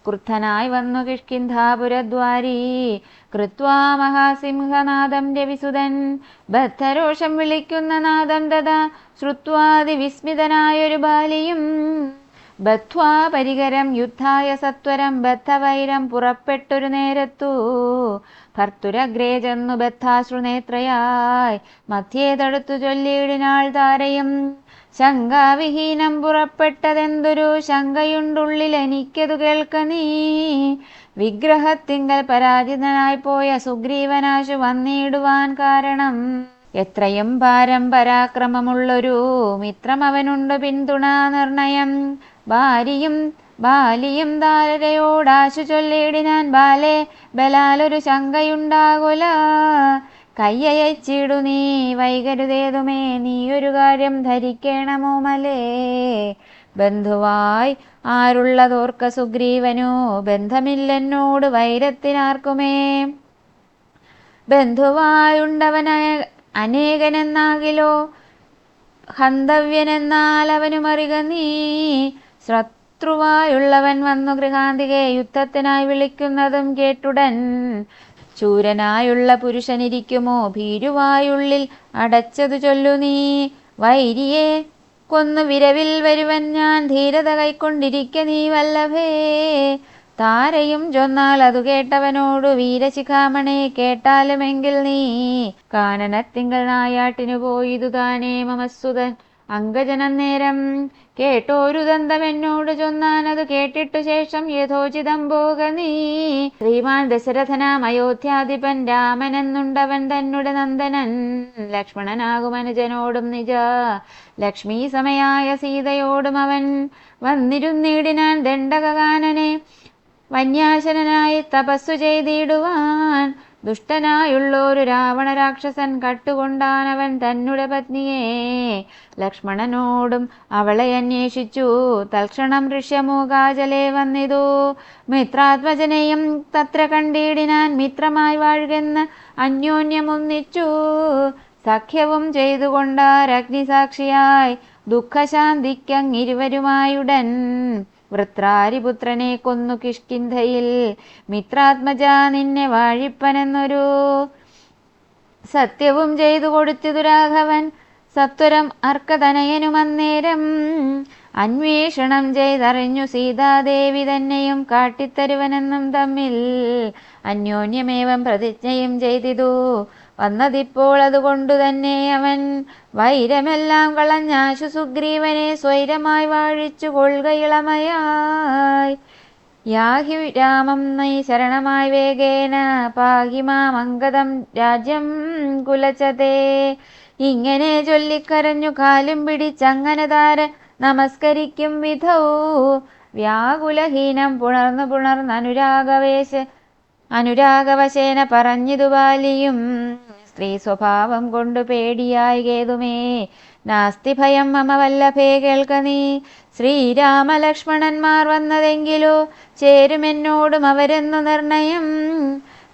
ക്രുദ്ധനായി വന്നു കിഷ്കിന്ധാപുരദ്വാരി കൃത്വാ മഹാസിംഹനാദം രവിസുതൻ. ബദ്ധരോഷം വിളിക്കുന്ന നാദം തഥാ ശ്രുത്വാതി വിസ്മിതനായൊരു ബാലിയും. ബദ്ധ്വാ പരികരം യുദ്ധായ സത്വരം ബദ്ധവൈരം പുറപ്പെട്ടൊരു നേരത്തു. ഭർത്തുരഗ്രേ ചെന്നു ബദ്ധാശ്രുനേത്രയായി മധ്യേ തടുത്തു ചൊല്ലിയിടിനാൾ താരയും. ശങ്കാവിഹീനം പുറപ്പെട്ടതെന്തൊരു ശങ്കയുണ്ടുള്ളിൽ എനിക്കതു കേൾക്ക നീ. വിഗ്രഹത്തിങ്കൽ പരാജിതനായി പോയ സുഗ്രീവനാശു വന്നിടുവാൻ കാരണം. എത്രയും ഭാരം പരാക്രമമുള്ളൊരു മിത്രം അവനുണ്ട് പിന്തുണാ നിർണയം. ബാലിയും താരയോടാശു ചൊല്ലിയിടിനാൻ. ബാലേ ബലാലൊരു ശങ്കയുണ്ടാകുല. കയ്യയച്ചിടു നീ വൈകരുതേതുമേ. നീയൊരു കാര്യം ധരിക്കണമോ മലേ. ബന്ധുവായി ആരുള്ളതോർക്ക സുഗ്രീവനു. ബന്ധമില്ലെന്നോട് വൈരത്തിനാർക്കുമേ. ബന്ധുവായുണ്ടവൻ അനേകനെന്നാകിലോ ഹന്തവ്യനെന്നാൽ അവനുമറിക നീ. ശത്രുവായുള്ളവൻ വന്നു ഗൃഹാന്തികെ യുദ്ധത്തിനായി വിളിക്കുന്നതും കേട്ടുടൻ. ശൂരനായുള്ള പുരുഷനിരിക്കുമോ ഭീരുവായുള്ളിൽ അടച്ചതു ചൊല്ലു നീ. വൈരിയെ കൊന്നു വിരവിൽ വരുവൻ ഞാൻ ധീരത കൈക്കൊണ്ടിരിക്ക നീ വല്ലഭേ. താരയും ചൊന്നാൽ അതു കേട്ടവനോടു വീരശിഖാമണി കേട്ടാലുമെങ്കിൽ നീ. കാനനത്തിങ്കൽ നായാട്ടിനു പോയിതു താനേ മമസുതൻ അങ്കജനന്നേരം കേട്ടോരു ദന്തം എന്നോട് ചൊന്നാനത് കേട്ടിട്ടു ശേഷം യഥോചിതം പോക നീ. ശ്രീമാൻ ദശരഥനാം അയോധ്യാധിപൻ രാമനെന്നുണ്ടവൻ തന്നെ നന്ദനൻ. ലക്ഷ്മണനാകുമനുജനോടും നിജ ലക്ഷ്മീ സമയായ സീതയോടും അവൻ വന്നിരുന്നിടിനാൻ ദണ്ഡകാനനെ വന്യാശനായി തപസ്സു ചെയ്തിടുവാൻ. ദുഷ്ടനായുള്ളൊരു രാവണ രാക്ഷസൻ കട്ടുകൊണ്ടാനവൻ തന്നെ പത്നിയെ. ലക്ഷ്മണനോടും അവളെ അന്വേഷിച്ചു തൽക്ഷണം ഋഷ്യമൂകാചലേ വന്നിതു. മിത്രാത്മജനെയും തത്ര കണ്ടിടിനാൻ. മിത്രമായി വാഴുകെന്ന് അന്യോന്യമൊന്നിച്ചു സഖ്യവും ചെയ്തുകൊണ്ടാരഗ്നിസാക്ഷിയായി ദുഃഖശാന്തിക്കങ്ങിരുവരുമായുടൻ. വൃത്രാരിപുത്രനെ കൊന്നു കിഷ്കിന്ധയിൽ മിത്രാത്മജ നിന്നെ വാഴിപ്പനെന്നൊരു സത്യവും ചെയ്തു കൊടുത്തിതു രാഘവൻ. സത്വരം അർക്കതനയനുമന്നേരം അന്വേഷണം ചെയ്തറിഞ്ഞു സീതാദേവി തന്നെയും കാട്ടിത്തരുവനെന്നും തമ്മിൽ അന്യോന്യമേവം പ്രതിജ്ഞയും ചെയ്തിതു. വന്നതിപ്പോൾ അതുകൊണ്ടു തന്നെ അവൻ വൈരമെല്ലാം കളഞ്ഞാശു സുഗ്രീവനെ സ്വൈരമായി വാഴിച്ചു കൊള്ളുകയിളമയായി. യാഹി രാമം നീ ശരണമായി വേഗേന പാഹി മാമംഗതം രാജ്യം കുലച്ചതേ. ഇങ്ങനെ ചൊല്ലിക്കരഞ്ഞു കാലും പിടിച്ചങ്ങനെ താര നമസ്കരിക്കും വിധൗ. വ്യാകുലഹീനം അനുരാഗവശേന പറഞ്ഞിതു ബാലിയും. സ്ത്രീ സ്വഭാവം കൊണ്ടു പേടിയായി കേതുമേ നാസ്തി ഭയം മമ വല്ലഭേ കേൾക്ക നീ. ശ്രീരാമലക്ഷ്മണന്മാർ വന്നതെങ്കിലോ ചേരുമെന്നോടും അവരെന്നു നിർണയം.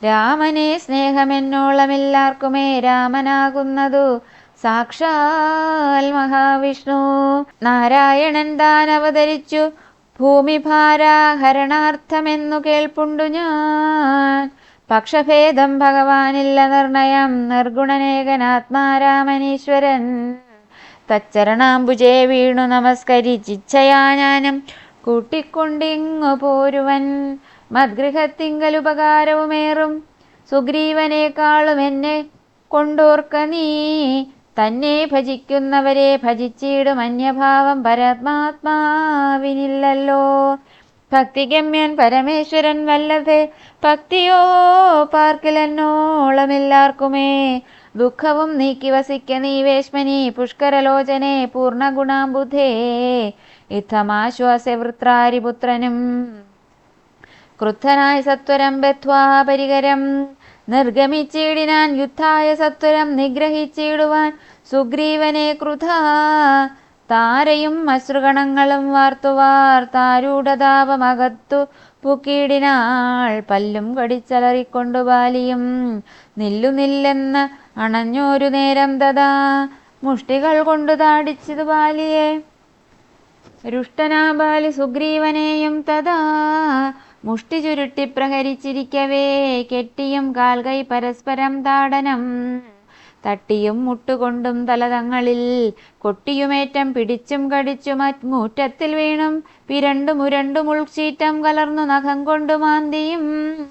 രാമനെ സ്നേഹമെന്നോളമെല്ലാവർക്കുമേ രാമനാകുന്നതു സാക്ഷാൽ മഹാവിഷ്ണു. നാരായണൻ താൻ അവതരിച്ചു ഭൂമിഭാരാഹരണാർത്ഥമെന്നു കേൾപ്പുണ്ടു ഞാൻ. പക്ഷഭേദം ഭഗവാനില്ല നിർണയം നിർഗുണനേകനാത്മാരാമനീശ്വരൻ. തച്ചരണാംബുജേ വീണു നമസ്കരിച്ചിച്ഛയാ ജ്ഞാനം കൂട്ടിക്കൊണ്ടിങ്ങു പോരുവൻ. മദ്ഗൃഹത്തിങ്കലുപകാരവുമേറും സുഗ്രീവനേക്കാളും എന്നെ കൊണ്ടോർക്ക നീ. തന്നെ ഭജിക്കുന്നവരെ ഭജിച്ചിടും അന്യഭാവം പരമാത്മാവിനില്ലല്ലോ. ഭക്തിഗമ്യൻ പരമേശ്വരൻ വല്ലഭേ ഭക്തിയോ പാർക്കിലെന്നോളമെല്ലാവർക്കുമേ. ദുഃഖവും നീക്കി വസിക്ക നീ വേശ്മനി പുഷ്കരലോചനെ പൂർണ്ണഗുണാംബുധേ. ഇത്തമാശ്വാസ്യ വൃത്രാരിപുത്രനും ക്രുദ്ധനായി സത്വരം ബദ്ധ്വാ പരികരം നിർഗമിച്ചിടിനാൻ. യുദ്ധായ സത്വരം നിഗ്രഹിച്ചിടുവാൻ സുഗ്രീവനെ ക്രുധാ. താരയും അശ്രുഗണങ്ങളും വാർത്താരൂഢതാപമകത്തു പുക്കിടിനാൾ. പല്ലും കടിച്ചലറിക്കൊണ്ടു ബാലിയും നില്ലുനില്ലെന്ന് അണഞ്ഞോരു നേരം തഥാ മുഷ്ടികൾ കൊണ്ടു താടിച്ചിതു ബാലിയെ. രുഷ്ടനാ ബാലി സുഗ്രീവനെയും തഥാ മുഷ്ടി ചുരുട്ടി പ്രഹരിച്ചിരിക്കവേ കെട്ടിയും കാൽകൈ പരസ്പരം താടനം തട്ടിയും മുട്ടുകൊണ്ടും തലതങ്ങളിൽ കൊട്ടിയുമേറ്റം പിടിച്ചും കടിച്ചും മുറ്റത്തിൽ വീണും പിരണ്ടു മുരണ്ടു മുൾച്ചീറ്റം കലർന്നു നഖം കൊണ്ടു മാന്തിയും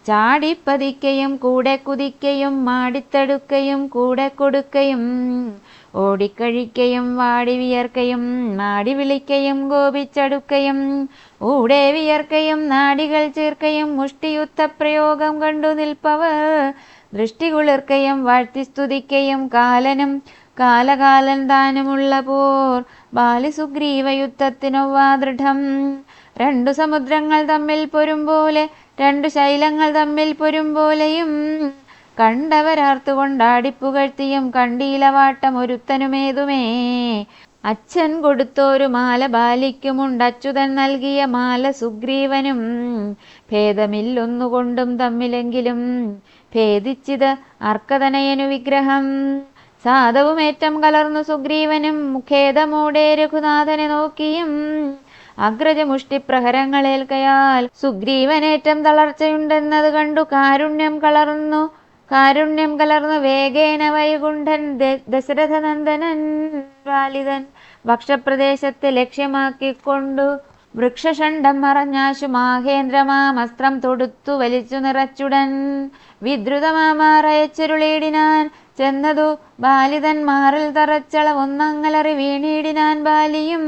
ചാടിപ്പതിക്കയും കൂടെ കുതിക്കയും മാടിത്തടുക്കയും കൂടെ കൊടുക്കയും ഓടിക്കഴിക്കയും വാടി വിയർക്കയും മാടി വിളിക്കയും കോപിച്ചടുക്കയും ഊടെ വിയർക്കയും നാടികൾ ചീർക്കയും മുഷ്ടിയുദ്ധപ്രയോഗം കണ്ടു നിൽപ്പവർ ദൃഷ്ടി കുളിർക്കയും വാഴ്ത്തി സ്തുതിക്കയും കാലനും കാലകാലൻ താനുമുള്ള പോർ ബാലി സുഗ്രീവ യുദ്ധത്തിനൊവ്വാ ദൃഢം. രണ്ടു സമുദ്രങ്ങൾ തമ്മിൽ പൊരും പോലെ രണ്ടു ശൈലങ്ങൾ തമ്മിൽ പൊരും പോലെയും കണ്ടവരാർത്തുകൊണ്ടാടിപ്പുകഴ്ത്തിയും കണ്ടീലവാട്ടം ഒരുത്തനുമേതുമേ. അച്ഛൻ കൊടുത്തോരു മാല ബാലിക്കുമുണ്ടച്യുതൻ നൽകിയ മാല സുഗ്രീവനും. ഭേദമില്ലൊന്നുകൊണ്ടും തമ്മിലെങ്കിലും ഭേദിച്ചിത് അർക്കതനയനു വിഗ്രഹം. സാധവുമേറ്റം കലർന്നു സുഗ്രീവനും മുഖേദമോടെ രഘുനാഥനെ നോക്കിയും അഗ്രജമുഷ്ടിപ്രഹരങ്ങളേൽക്കയാൽ സുഗ്രീവനേറ്റം തളർച്ചയുണ്ടെന്നത് കണ്ടു കാരുണ്യം കലർന്നു വേഗേന വൈകുണ്ഠൻ ദശരഥനന്ദനൻ വാലിതൻ വക്ഷപ്രദേശത്തെ ലക്ഷ്യമാക്കിക്കൊണ്ടു വൃക്ഷഷണ്ഡം മറഞ്ഞാശു മാഹേന്ദ്രമാമസ്ത്രം തൊടുത്തു വലിച്ചു നിറച്ചുടൻ വിദ്രുതമാറയച്ചരുളിയിടിനാൻ. ചെന്നതു ബാലിതൻ മാറിൽ തറച്ചളവൊന്നങ്ങലറി വീണിടിനാൻ ബാലിയും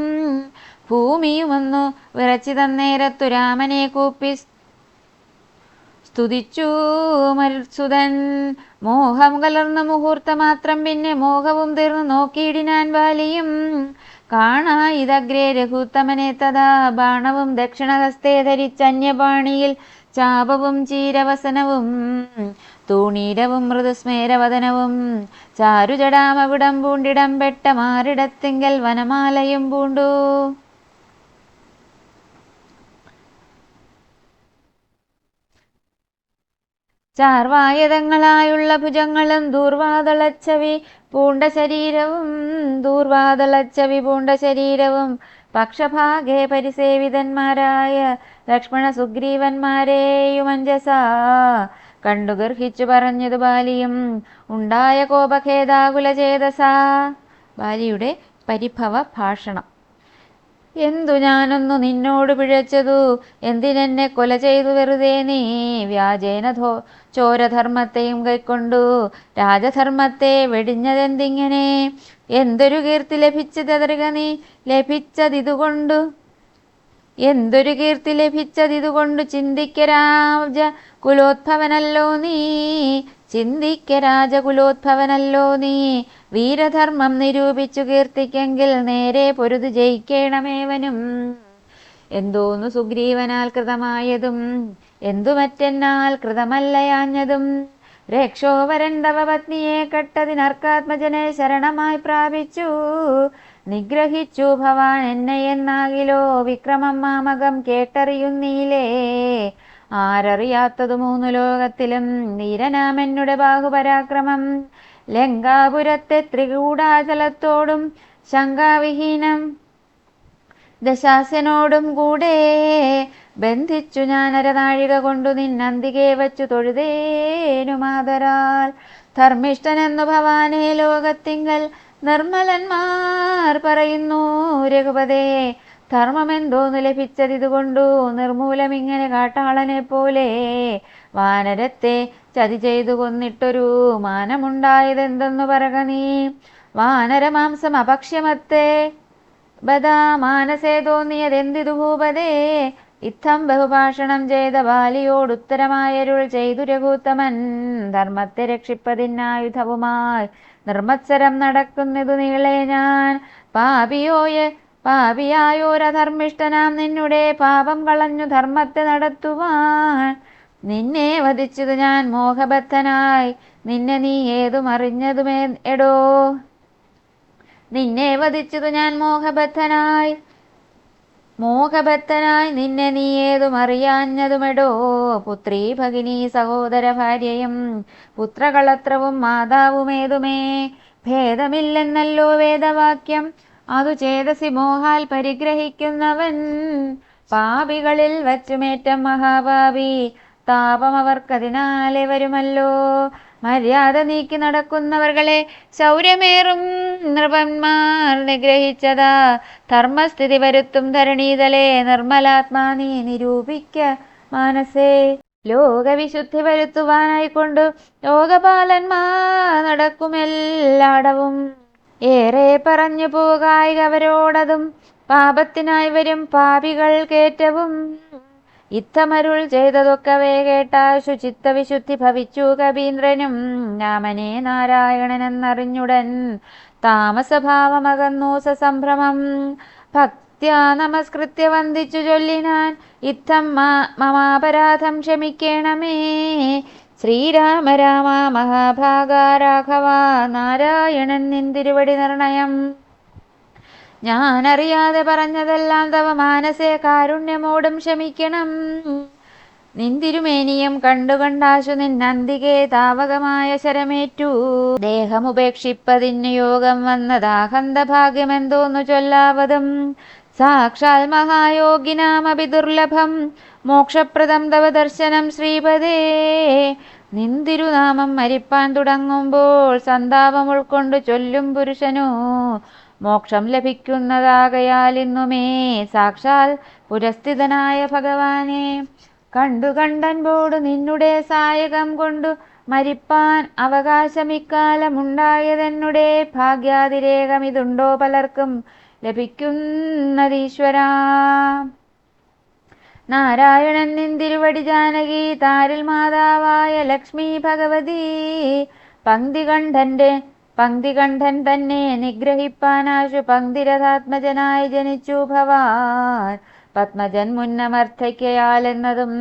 ഭൂമിയുമൊന്നു വിറച്ചിതന്നേരത്തു രാമനെ കൂപ്പി സ്തുതിച്ചു മരുത്സുതൻ. മോഹം കലർന്ന മുഹൂർത്തമാത്രം പിന്നെ മോഹവും തീർന്നു നോക്കിയിടിനാൻ ബാലിയും കാണായിതഗ്രേ രഘുത്തമനെ തഥാ ബാണവും ദക്ഷിണഹസ്തേ ധരിച്ചന്യപാണിയിൽ ചാപവും ചീരവസനവും തൂണീരവും മൃദുസ്മേരവദനവും ചാരുജടാമവിടം പൂണ്ടിടം പെട്ട മാറിടത്തിങ്കൽ വനമാലയും പൂണ്ടു. ചാർവായതങ്ങളായുള്ള ഭുജങ്ങളും ദൂർവാതളച്ചവി പൂണ്ട ശരീരവും പക്ഷഭാഗേ പരിസേവിതന്മാരായ ലക്ഷ്മണ സുഗ്രീവന്മാരെയുമഞ്ജസാ കണ്ടു ഗർഹിച്ചു പറഞ്ഞതു ബാലിയും ഉണ്ടായ കോപഖേദാകുലചേതസാ. ബാലിയുടെ പരിഭവ ഭാഷണം. എന്തു ഞാനൊന്നു നിന്നോട് പിഴച്ചതു, എന്തിനെന്നെ കൊല ചെയ്തു വെറുതെ നീ, വ്യാജേന ചോരധർമ്മത്തെയും കൈക്കൊണ്ടു രാജധർമ്മത്തെ വെടിഞ്ഞതെന്തിങ്ങനെ, എന്തൊരു കീർത്തി ലഭിച്ചതറിക നീ, എന്തൊരു കീർത്തി ലഭിച്ചതിതുകൊണ്ടു ചിന്തിക്ക രാജകുലോദ്ഭവനല്ലോ നീ, വീരധർമ്മം നിരൂപിച്ചു കീർത്തിക്കെങ്കിൽ നേരെ പൊരുതു ജയിക്കേണമേവനും. എന്തോന്നു സുഗ്രീവനാൽ കൃതമായതും എന്തു മറ്റെന്നാൽ കൃതമല്ലയാഞ്ഞതും, രക്ഷോവരൻ തവ പത്നിയെ കട്ടതിനർക്കാത്മജനെ ശരണമായി പ്രാപിച്ചു നിഗ്രഹിച്ചു ഭവാൻ എന്നെയെന്നാകിലോ വിക്രമം മാമകം കേട്ടറിയുന്നീലേ. ആരറിയാത്തതു മൂന്നു ലോകത്തിലും വീരനാമെന്നുടെ ബാഹുപരാക്രമം, ലങ്കാപുരത്തെ ത്രികൂടാചലത്തോടും ശങ്കാവിഹീനം ദശാസ്യനോടും കൂടെ ബന്ധിച്ചു ഞാൻ അരനാഴിക കൊണ്ടു നിന്നന്തികെ വച്ചു തൊഴുതേനുമാതരാൽ. ധർമ്മിഷ്ഠനെന്നു ഭവാനെ ലോകത്തിങ്കൽ നിർമ്മലന്മാർ പറയുന്നു രഘുപതേ, ധർമ്മമെന്തോന്നു ലഭിച്ചതിതുകൊണ്ടു നിർമൂലമിങ്ങനെ കാട്ടാളനെ പോലെ വാനരത്തെ ചതി ചെയ്തു കൊന്നിട്ടൊരു മാനമുണ്ടായതെന്തെന്നു പറക നീ. വാനരമാംസം അഭക്ഷ്യമത്തെ ബദാ മാനസേ തോന്നിയതെന്തിതു ഭൂപതേ, ഇത്തം ബഹുഭാഷണം ചെയ്ത ബാലിയോടുത്തരമായരുൾ ചെയ്തു രഘുത്തമൻ. ധർമ്മത്തെ രക്ഷിപ്പതിനായുധവുമായി നിർമ്മത്സരം നടക്കുന്നതു നീളെ ഞാൻ, പാപിയായോരധർമ്മിഷ്ഠനാം നിന്നുടെ പാപം കളഞ്ഞു ധർമ്മത്തെ നടത്തുവാൻ. നിന്നെ വധിച്ചതു ഞാൻ മോഹബദ്ധനായി, നിന്നെ നീ ഏതും അറിഞ്ഞതുമേ എടോ. നിന്നെ വധിച്ചതു ഞാൻ മോഹബദ്ധനായി നിന്നെ നീ ഏതും അറിയാഞ്ഞതുമെടോ. പുത്രീ ഭഗിനി സഹോദര ഭാര്യയും പുത്രകളത്രവും മാതാവുമേതുമേ ഭേദമില്ലെന്നല്ലോ വേദവാക്യം. അതു ചേതസി മോഹാൽ പരിഗ്രഹിക്കുന്നവൻ പാപികളിൽ വച്ചുമേറ്റം മഹാപാപി, താപം അവർക്കതിനാലെ വരുമല്ലോ. മര്യാദ നീക്കി നടക്കുന്നവർകളെ ശൗര്യമേറും നൃപന്മാർ നിഗ്രഹിച്ചതാ, ധർമ്മസ്ഥിതി വരുത്തും ധരണീതലേ നിർമ്മലാത്മാ നീ നിരൂപിക്ക മാനസേ. ലോകവിശുദ്ധി വരുത്തുവാനായിക്കൊണ്ടു ലോകപാലന്മാർ നടക്കുമെല്ലാടവും, ഏറെ പറഞ്ഞു പോകായികവരോടതും പാപത്തിനായി വരും പാപികൾ കേറ്റവും. ഇത്തമരുൾ ചെയ്തതൊക്കവേ കേട്ടാശു ചിത്തവിശുദ്ധി ഭവിച്ചു കവീന്ദ്രനും. രാമനെ നാരായണനെന്നറിഞ്ഞുടൻ താമസഭാവമകന്നു സസംഭ്രമം, ഭക്ത്യാ നമസ്കൃത്യ വന്ദിച്ചു ചൊല്ലിനാൻ ഇത്തം മമാപരാധം ക്ഷമിക്കേണമേ. ശ്രീരാമ രാമ മഹാഭാഗ രാഘവ നാരായണൻ നിന്തിരുവടി നിർണയം. ഞാനറിയാതെ പറഞ്ഞതെല്ലാം തവ മാനസേ കാരുണ്യമോടും ക്ഷമിക്കണം. നിന്തിരുമേനിയും കണ്ടുകണ്ടാശു നിന്നന്തികെ താവകമായ ശരമേറ്റു, ദേഹമുപേക്ഷിപ്പതിന് യോഗം വന്നതാഹന്ത ഭാഗ്യമെന്തോന്നു ചൊല്ലാവതും. സാക്ഷാൽ മഹായോഗിനാമപി ദുർലഭം മോക്ഷപ്രദം തവ ദർശനം ശ്രീപദേ. നിന്തിരുനാമം മരിപ്പാൻ തുടങ്ങുമ്പോൾ സന്താപം ഉൾക്കൊണ്ടു ചൊല്ലും പുരുഷനു മോക്ഷം ലഭിക്കുന്നതാകയാൽ ഇന്നുമേ സാക്ഷാൽ പുരസ്ഥിതനായ ഭഗവാനെ കണ്ടൻപോടു നിന്നുടെ സായകം കൊണ്ടു മരിപ്പാൻ അവകാശമിക്കാലമുണ്ടായതെന്നുടെ ഭാഗ്യാതിരേകമിതുണ്ടോ പലർക്കും ലഭിക്കുന്നതീശ്വരാ. നാരായണൻ നിന്തിരുവടി ജാനകി താരിൽ മാതാവായ ലക്ഷ്മി ഭഗവതി പങ്ക്തികണ്ഠൻ തന്നെ നിഗ്രഹിപ്പാനാശു പങ്ക്തിരഥാത്മജനായി ജനിച്ചു ഭവാൻ. പത്മജൻ മുന്നമർത്ഥയ്ക്കയാലെന്നതും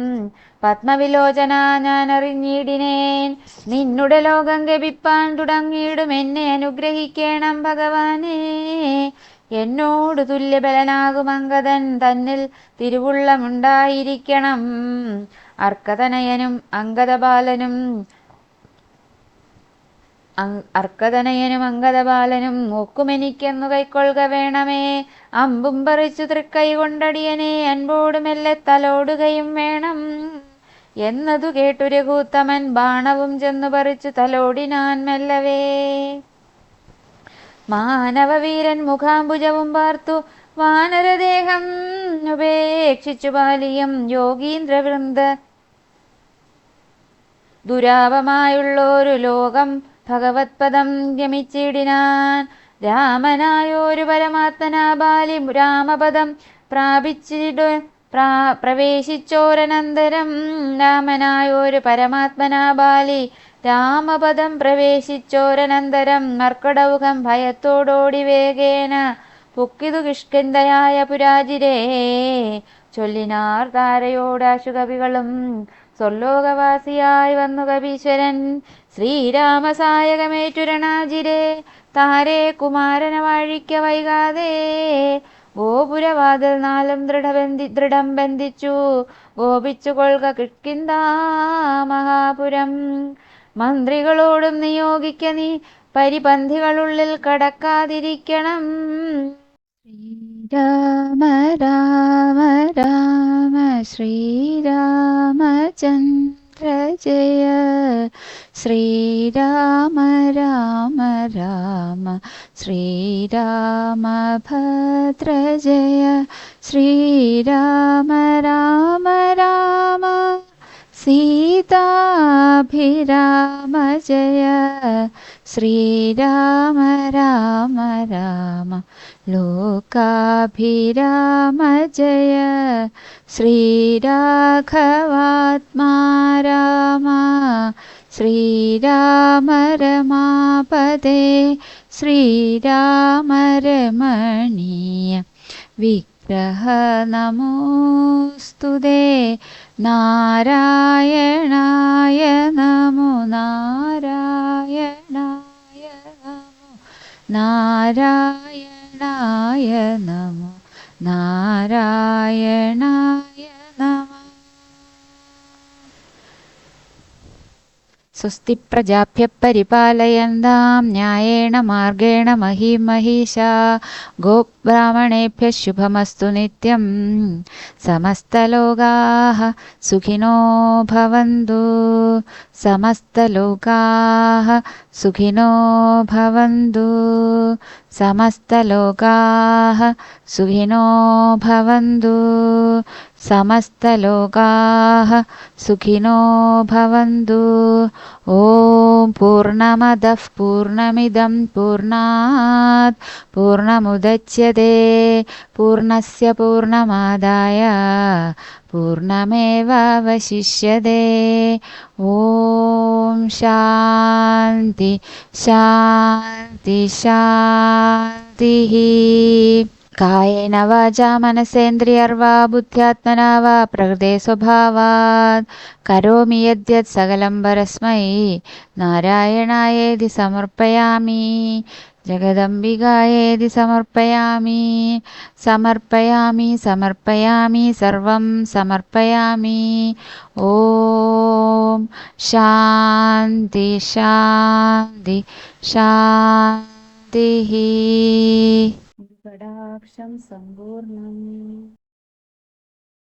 പത്മവിലോചന ഞാൻ അറിഞ്ഞിടിനേൻ. നിന്നുടെ ലോകം ഗമിപ്പാൻ തുടങ്ങിയിടും എന്നെ അനുഗ്രഹിക്കേണം ഭഗവാനേ. എന്നോട് തുല്യബലനാകും അങ്കദൻ തന്നിൽ തിരുവുള്ളമുണ്ടായിരിക്കണം. അർക്കതനയനും അങ്കദബാലനും നോക്കുമെനിക്കെന്നു കൈക്കൊള്ളുക വേണമേ. അമ്പും പറിച്ചു തൃക്കൈ കൊണ്ടടിയനെ അൻപോട് മെല്ലെ തലോടുകയും വേണം എന്നതു കേട്ടു രഘൂത്തമൻ ബാണവും ചെന്നു പറിച്ചു തലോടിനാൻ മെല്ലവേ. മാനവവീരൻ മുഖാംബുജവും പാർത്തു വാനരദേഹം ഉപേക്ഷിച്ചു ബാലിയം യോഗീന്ദ്രവൃന്ദ ദുരാപമായുള്ളൊരു ലോകം ഭഗവത്പദം ഗമിച്ചിടിനാൻ. രാമനായൊരു പരമാത്മനാ ബാലി രാമപദം പ്രവേശിച്ചോരനന്തരം. രാമനായൊരു പരമാത്മനാ ബാലി രാമപദം പ്രവേശിച്ചോരനന്തരം മർക്കടൗകം ഭയത്തോടോടി വേഗേന പൊക്കിതു കിഷ്കിന്ധയായ പുരാജിരേ. ചൊല്ലിനാർ താരയോടാശുകവികളും സ്വർലോകവാസിയായി വന്നു കവീശ്വരൻ. ശ്രീരാമസായകമേറ്റുരണാജിരേ താരേ കുമാരന വാഴിക്ക വൈകാതെ. ഗോപുരവാതിൽ നാലും ദൃഢം ബന്ധിച്ചു ഗോപിച്ചു കൊള്ളുക കിഷ്കിന്ധാ മഹാപുരം. മന്ത്രികളോടും നിയോഗിക്ക നീ പരിപന്ധികളുള്ളിൽ കടക്കാതിരിക്കണം. ശ്രീരാമ രാമ രാമ ശ്രീരാമചന്ദ്ര ജയ. ശ്രീരാമ രാമ രാമ ശ്രീരാമഭദ്ര ജയ. ശ്രീരാമ രാമ രാമ സീതാഭിരാമ ജയ. ശ്രീരാമ രാമ രാമ ലോകാഭിരാമ ജയ. ശ്രീരാഘവാത്മാ രാമ ശ്രീരാമ രമാപദേ. ശ്രീരാമ രമണീയ വിഗ്രഹ നമോസ്തുതേ. നാരായണായ നമോ നാരായണായ നമോ നാരായണായ നമോ നാരായണായ നമോ. സ്വസ്തി പ്രജാഭ്യഃ പരിപാലയന്താം ന്യായേന മാർഗേണ മഹീം മഹീഷാ. ഗോബ്രാഹ്മണേഭ്യഃ ശുഭമസ്തു നിത്യം. സമസ്തലോകാഃ സുഖിനോ ഭവന്തു. സമസ്തലോകാഃ സുഖിനോ ഭവന്തു. സമസ്തലോകാഃ സുഖിനോ ഭവന്തു. സമസ്തലോകാഃ സുഖിനോ ഭവന്തു. ഓം പൂർണ്ണമദഃ പൂർണ്ണമിദം പൂർണ്ണാത് പൂർണ്ണമുദച്യതേ പൂർണ്ണസ്യ പൂർണ്ണമാദായ പൂർണ്ണമേവാവശിഷ്യതേ. ഓം ശാന്തി ശാന്തി ശാന്തിഃ. കായേന വാചാ മനസേന്ദ്രിയർവാ ബുദ്ധ്യാത്മനാ വാ പ്രകൃതേ സ്വഭാവാത് കരോമി യദ്യത് സകലം പരസ്മൈ നാരായണായേതി സമർപ്പയാമി. ജഗദംബികായേതി സമർപ്പയാമി. സമർപ്പയാമി സമർപ്പയാമി സർവം സമർപ്പയാമി. ഓം ശാന്തി ശാന്തി ശാന്തിഃ. കടാക്ഷം സമ്പൂർണം.